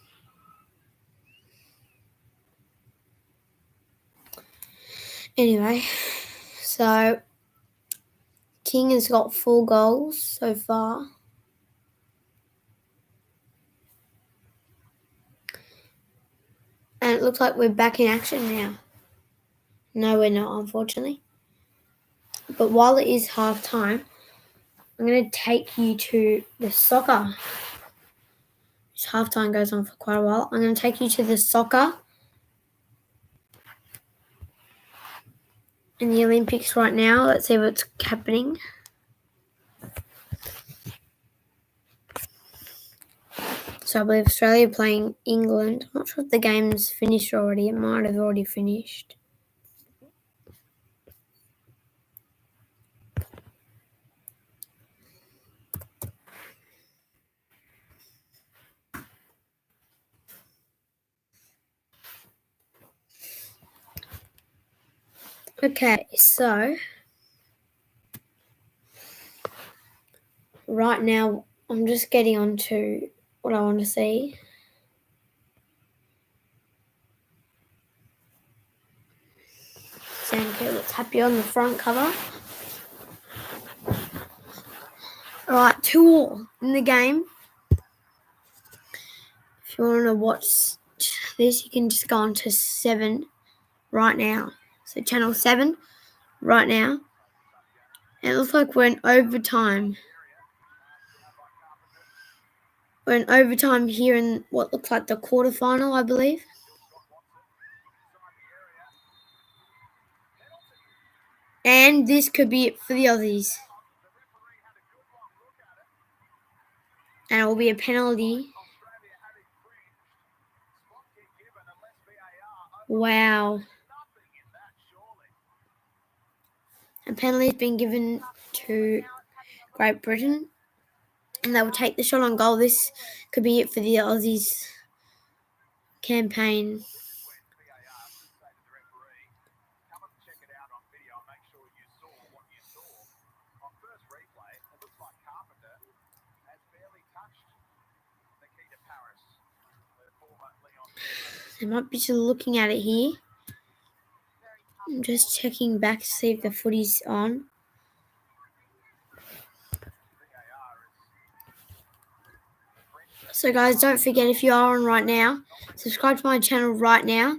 Anyway, so... King has got 4 goals so far. And it looks like we're back in action now. No, we're not, unfortunately. But while it is half time, I'm going to take you to the soccer. This half time goes on for quite a while. I'm going to take you to the soccer in the Olympics right now. Let's see what's happening. So I believe Australia playing England. I'm not sure if the game's finished already. It might have already finished. Okay, so right now I'm just getting on to what I want to see. Sanko looks happy on the front cover. Alright, 2-2 in the game. If you want to watch this, you can just go on to 7 right now. So channel 7 right now. And it looks like we're in overtime. We're in overtime here in what looks like the quarterfinal, I believe. And this could be it for the Aussies. And it will be a penalty. Wow. A penalty has been given to Great Britain. And they will take the shot on goal. This could be it for the Aussies campaign. I might be just looking at it here. I'm just checking back to see if the footy's on. So guys, don't forget, if you are on right now, subscribe to my channel right now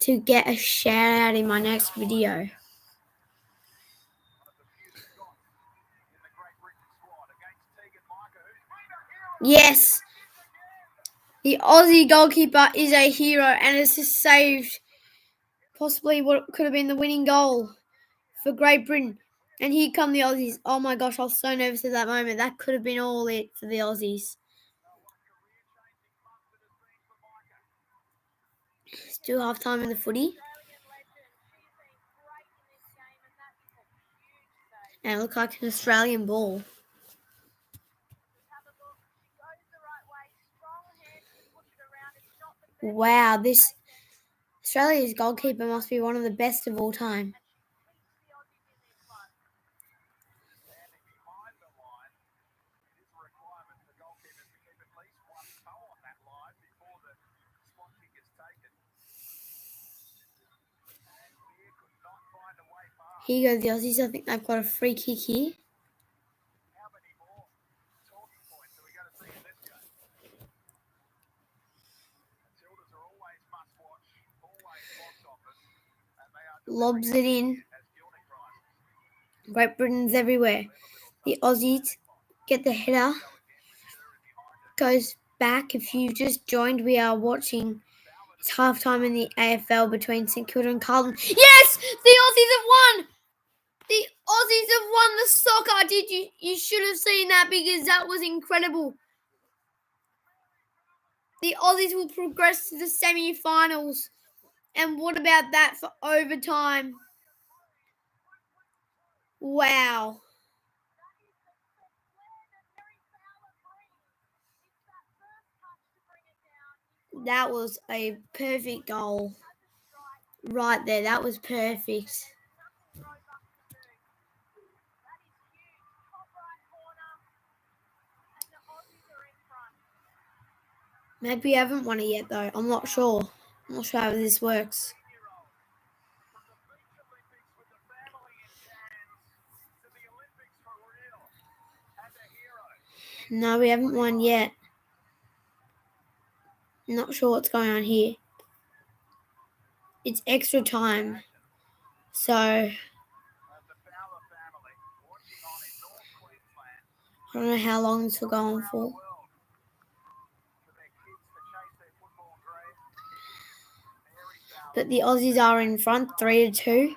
to get a shout out in my next video. Yes, the Aussie goalkeeper is a hero and has just saved possibly what could have been the winning goal for Great Britain. And here come the Aussies. Oh my gosh, I was so nervous at that moment. That could have been all it for the Aussies. Still half time in the footy. And it looked like an Australian ball. Wow, this Australia's goalkeeper must be one of the best of all time. Here you go, the Aussies. I think they've got a free kick here. Lobs it in. Great Britain's everywhere. The Aussies get the header. Goes back. If you've just joined, we are watching. It's halftime in the AFL between St Kilda and Carlton. Yes! The Aussies have won! The Aussies have won the soccer. You should have seen that because that was incredible. The Aussies will progress to the semi-finals. And what about that for overtime? Wow. That was a perfect goal. Right there. That was perfect. Maybe we haven't won it yet, though. I'm not sure. I'm not sure how this works. No, we haven't won yet. Not sure what's going on here. It's extra time. So I don't know how long this will go on for. But the Aussies are in front, 3-2.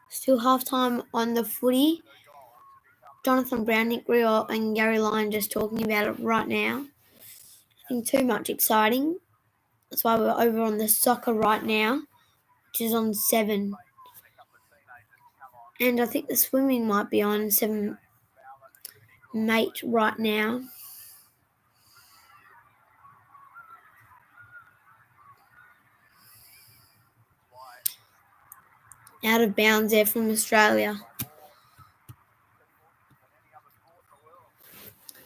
Still halftime on the footy. Jonathan Brown, Nick Rio, and Gary Lyon just talking about it right now. Nothing too much exciting. That's why we're over on the soccer right now, which is on 7. And I think the swimming might be on 7 mate right now. Out of bounds there from Australia.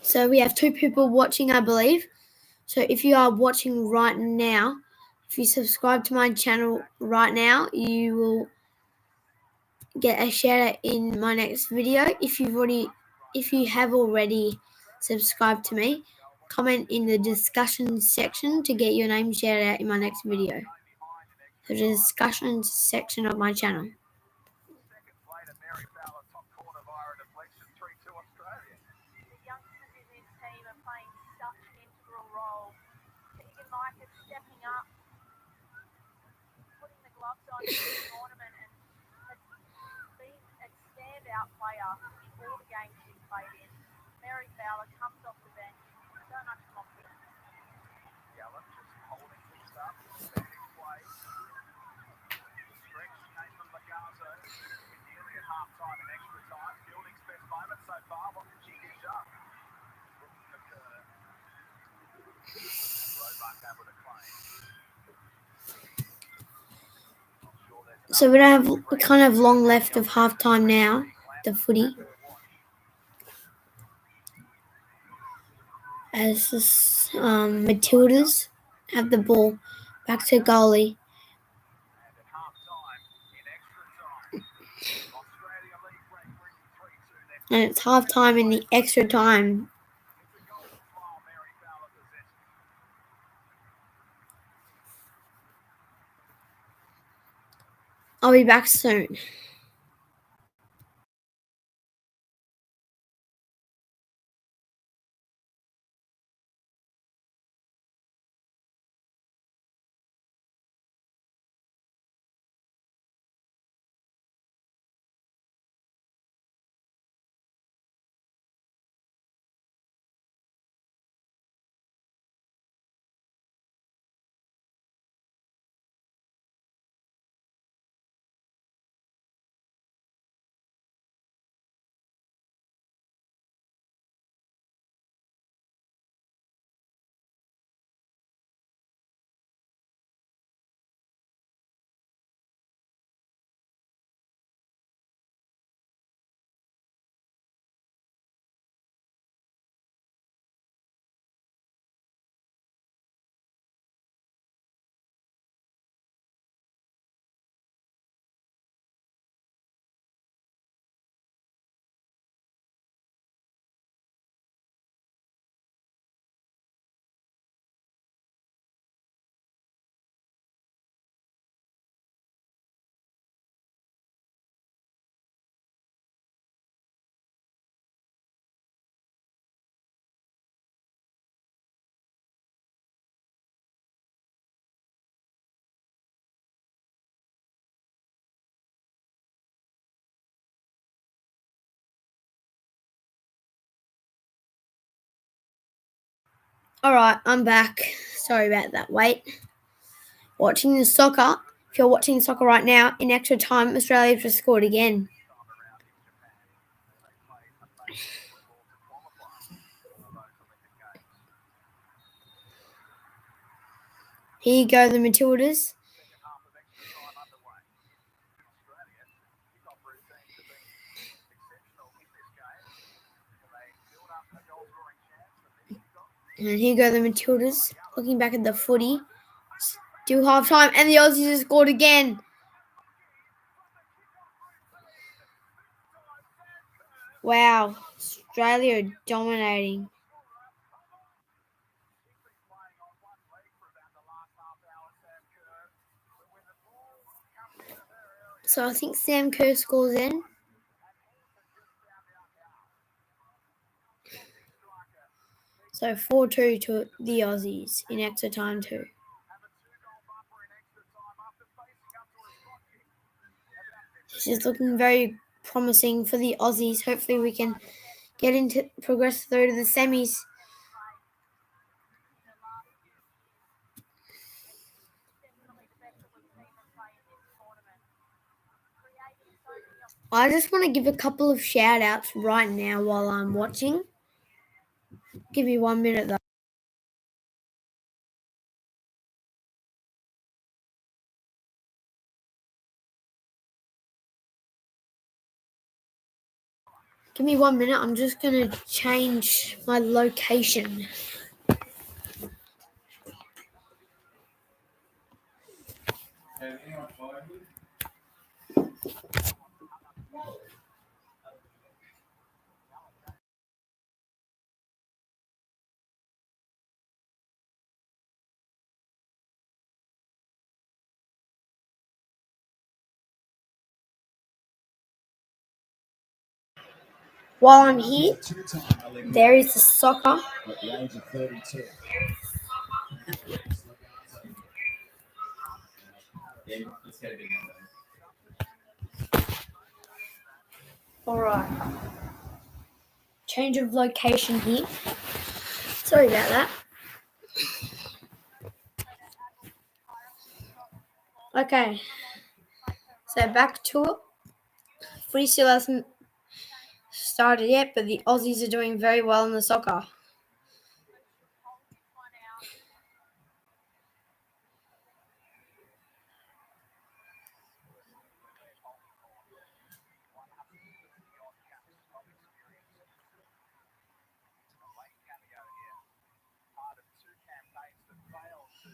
So we have 2 people watching, I believe. So if you are watching right now, if you subscribe to my channel right now, you will get a shout out in my next video. If you have already subscribed to me, comment in the discussion section to get your name shout out in my next video. The discussion section of my channel. The youngsters in this team are playing such an integral role. Keegan Micah stepping up, putting the gloves on in this tournament, and has been a standout player in all the games she's played in. Mary Fowler comes off the bench, so much confidence. Gallup just holding things up. Defending play. Stretch came from Lagazo. We're nearly at half time in extra time. Fielding's best moment so far. What did she dish up? Roebuck able to claim. So we kind of long left of half time now, the footy. As the Matildas have the ball back to goalie. And it's half time in the extra time. I'll be back soon. Alright, I'm back. Sorry about that wait. Watching the soccer. If you're watching soccer right now, in extra time, Australia just scored again. Here you go, the Matildas. And here go the Matildas, looking back at the footy. Still half time, and the Aussies have scored again. Wow, Australia dominating. So I think Sam Kerr scores in. So 4-2 to the Aussies in extra time too. This is looking very promising for the Aussies. Hopefully we can progress through to the semis. I just want to give a couple of shout outs right now while I'm watching. Give me 1 minute though. Give me 1 minute. I'm just going to change my location. While I'm here, there is the soccer. At the age of 32. Let's get a big number. Alright. Change of location here. Sorry about that. Okay. So back to it. Footy still hasn't started yet, but the Aussies are doing very well in the soccer. Part of two campaigns that failed to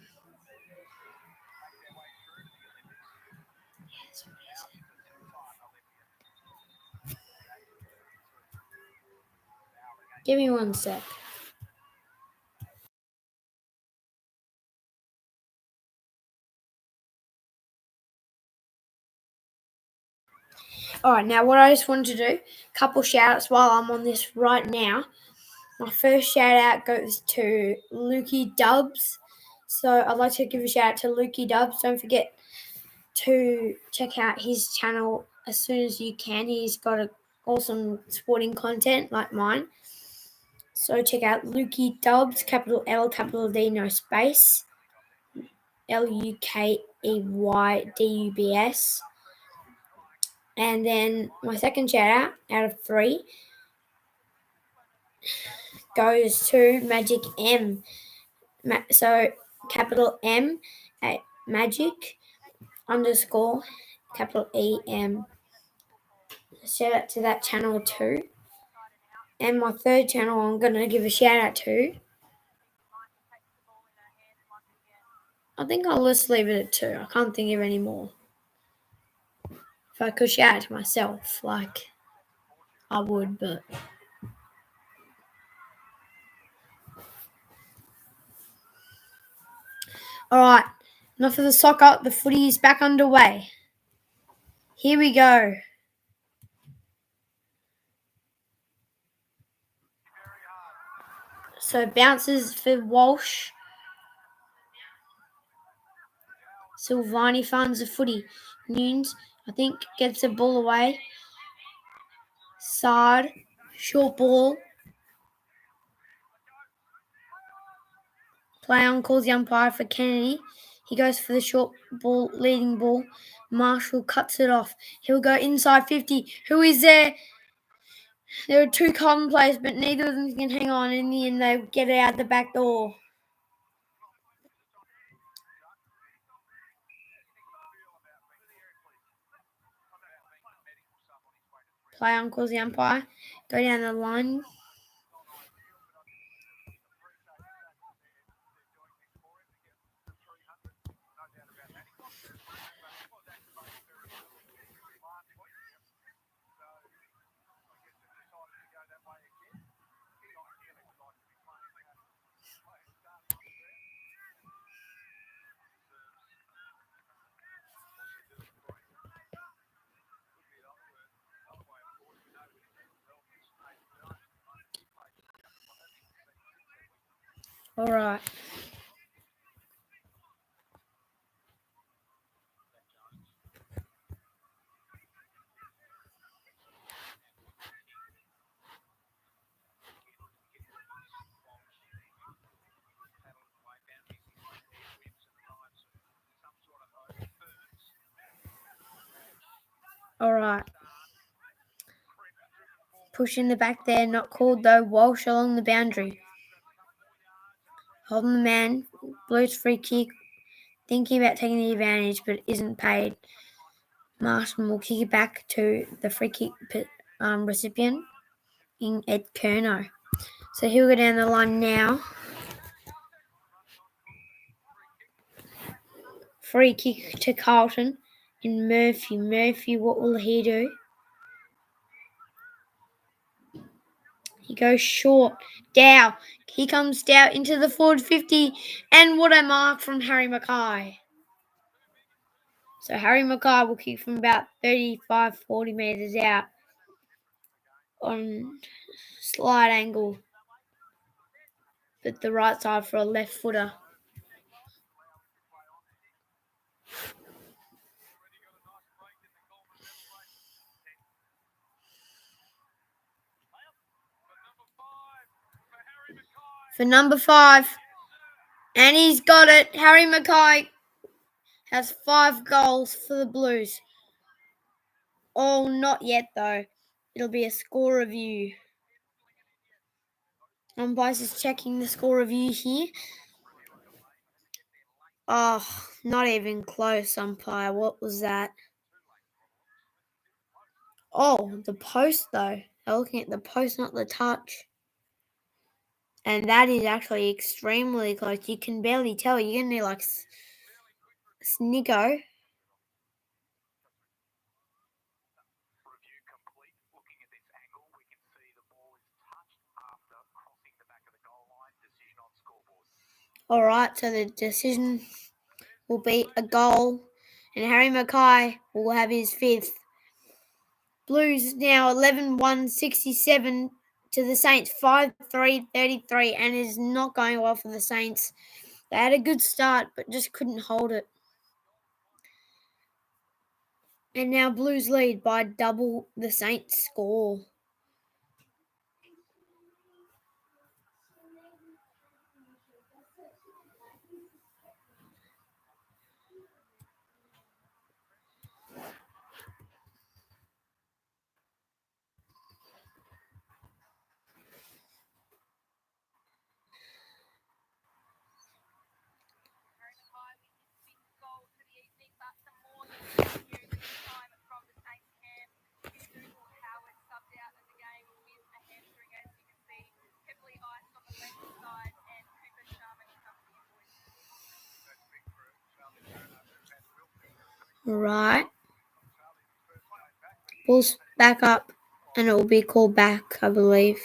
make their way through to the Olympics. Now she's a two-time Olympian. Give me 1 sec. Alright, now what I just wanted to do, couple shout outs while I'm on this right now. My first shout out goes to Lukey Dubs. So I'd like to give a shout out to Lukey Dubs. Don't forget to check out his channel as soon as you can. He's got awesome sporting content like mine. So check out Lukey Dubs, capital L, capital D, no space. LUKEYDUBS. And then my second shout out of 3 goes to Magic M. So capital M at Magic _ capital EM. Shout out to that channel too. And my third channel I'm going to give a shout out to. I think I'll just leave it at 2. I can't think of any more. If I could shout out to myself, like I would, but alright, enough of the soccer. The footy is back underway. Here we go. So bounces for Walsh. Silvani finds the footy. Nunes, I think, gets the ball away. Sard, short ball. Play on calls the umpire for Kennedy. He goes for the short ball, leading ball. Marshall cuts it off. He'll go inside 50. Who is there? There are 2 Carlton players, but neither of them can hang on. In the end, they get it out the back door. Play on calls the umpire. Go down the line. All right. All right. Push in the back there, not called though. Walsh along the boundary. Holding the man. Blues free kick. Thinking about taking the advantage, but isn't paid. Marshman will kick it back to the free kick recipient in Ed Kerno. So he'll go down the line now. Free kick to Carlton in Murphy. Murphy, what will he do? He goes short. Dow. Here comes Dow into the forward 50. And what a mark from Harry Mackay. So Harry Mackay will kick from about 35, 40 metres out on slide angle. But the right side for a left footer. For number 5. And he's got it. Harry Mackay has 5 goals for the Blues. Oh, not yet though. It'll be a score review. Umpires is checking the score review here. Oh, not even close, umpire. What was that? Oh, the post though. They're looking at the post, not the touch. And that is actually extremely close. You can barely tell. You're going to need like Snicko. Review complete. Looking at this angle, we can see the ball is touched after crossing the back of the goal line. Decision on scoreboard. All right, so the decision will be a goal. And Harry Mackay will have his 5th. Blues now 11-1-67 to the Saints 5-3-33, and it is not going well for the Saints. They had a good start but just couldn't hold it. And now Blues lead by double the Saints score. Harry Mackay with his 5th goal for the evening, but some more news this time from the Saints camp. Dougal Howard subbed out of the game with a hamstring, as you can see, heavily iced on the left side, and Cooper Sharman comes in, boys. Right. Ball's back up, and it will be called back, I believe.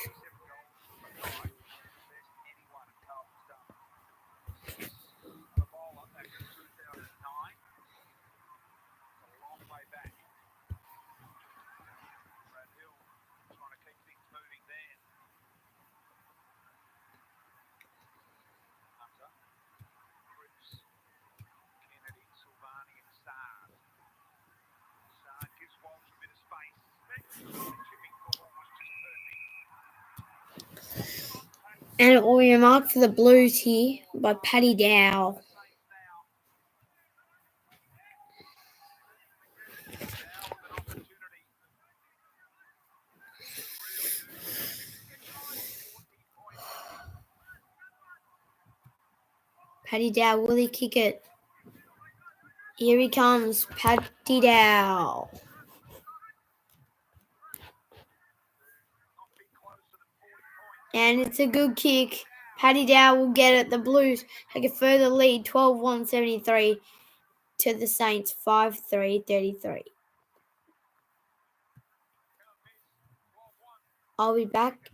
And it will be marked for the Blues here by Paddy Dow. Paddy Dow, will he kick it? Here he comes, Paddy Dow. And it's a good kick. Paddy Dow will get it. The Blues take a further lead, 12-1-73 to the Saints, 5-3-33. I'll be back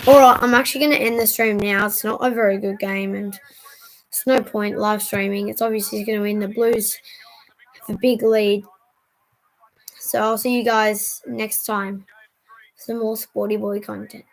Alright, I'm actually going to end the stream now. It's not a very good game and it's no point live streaming. It's obviously going to win. The Blues have a big lead. So I'll see you guys next time for some more Sporty Boy content.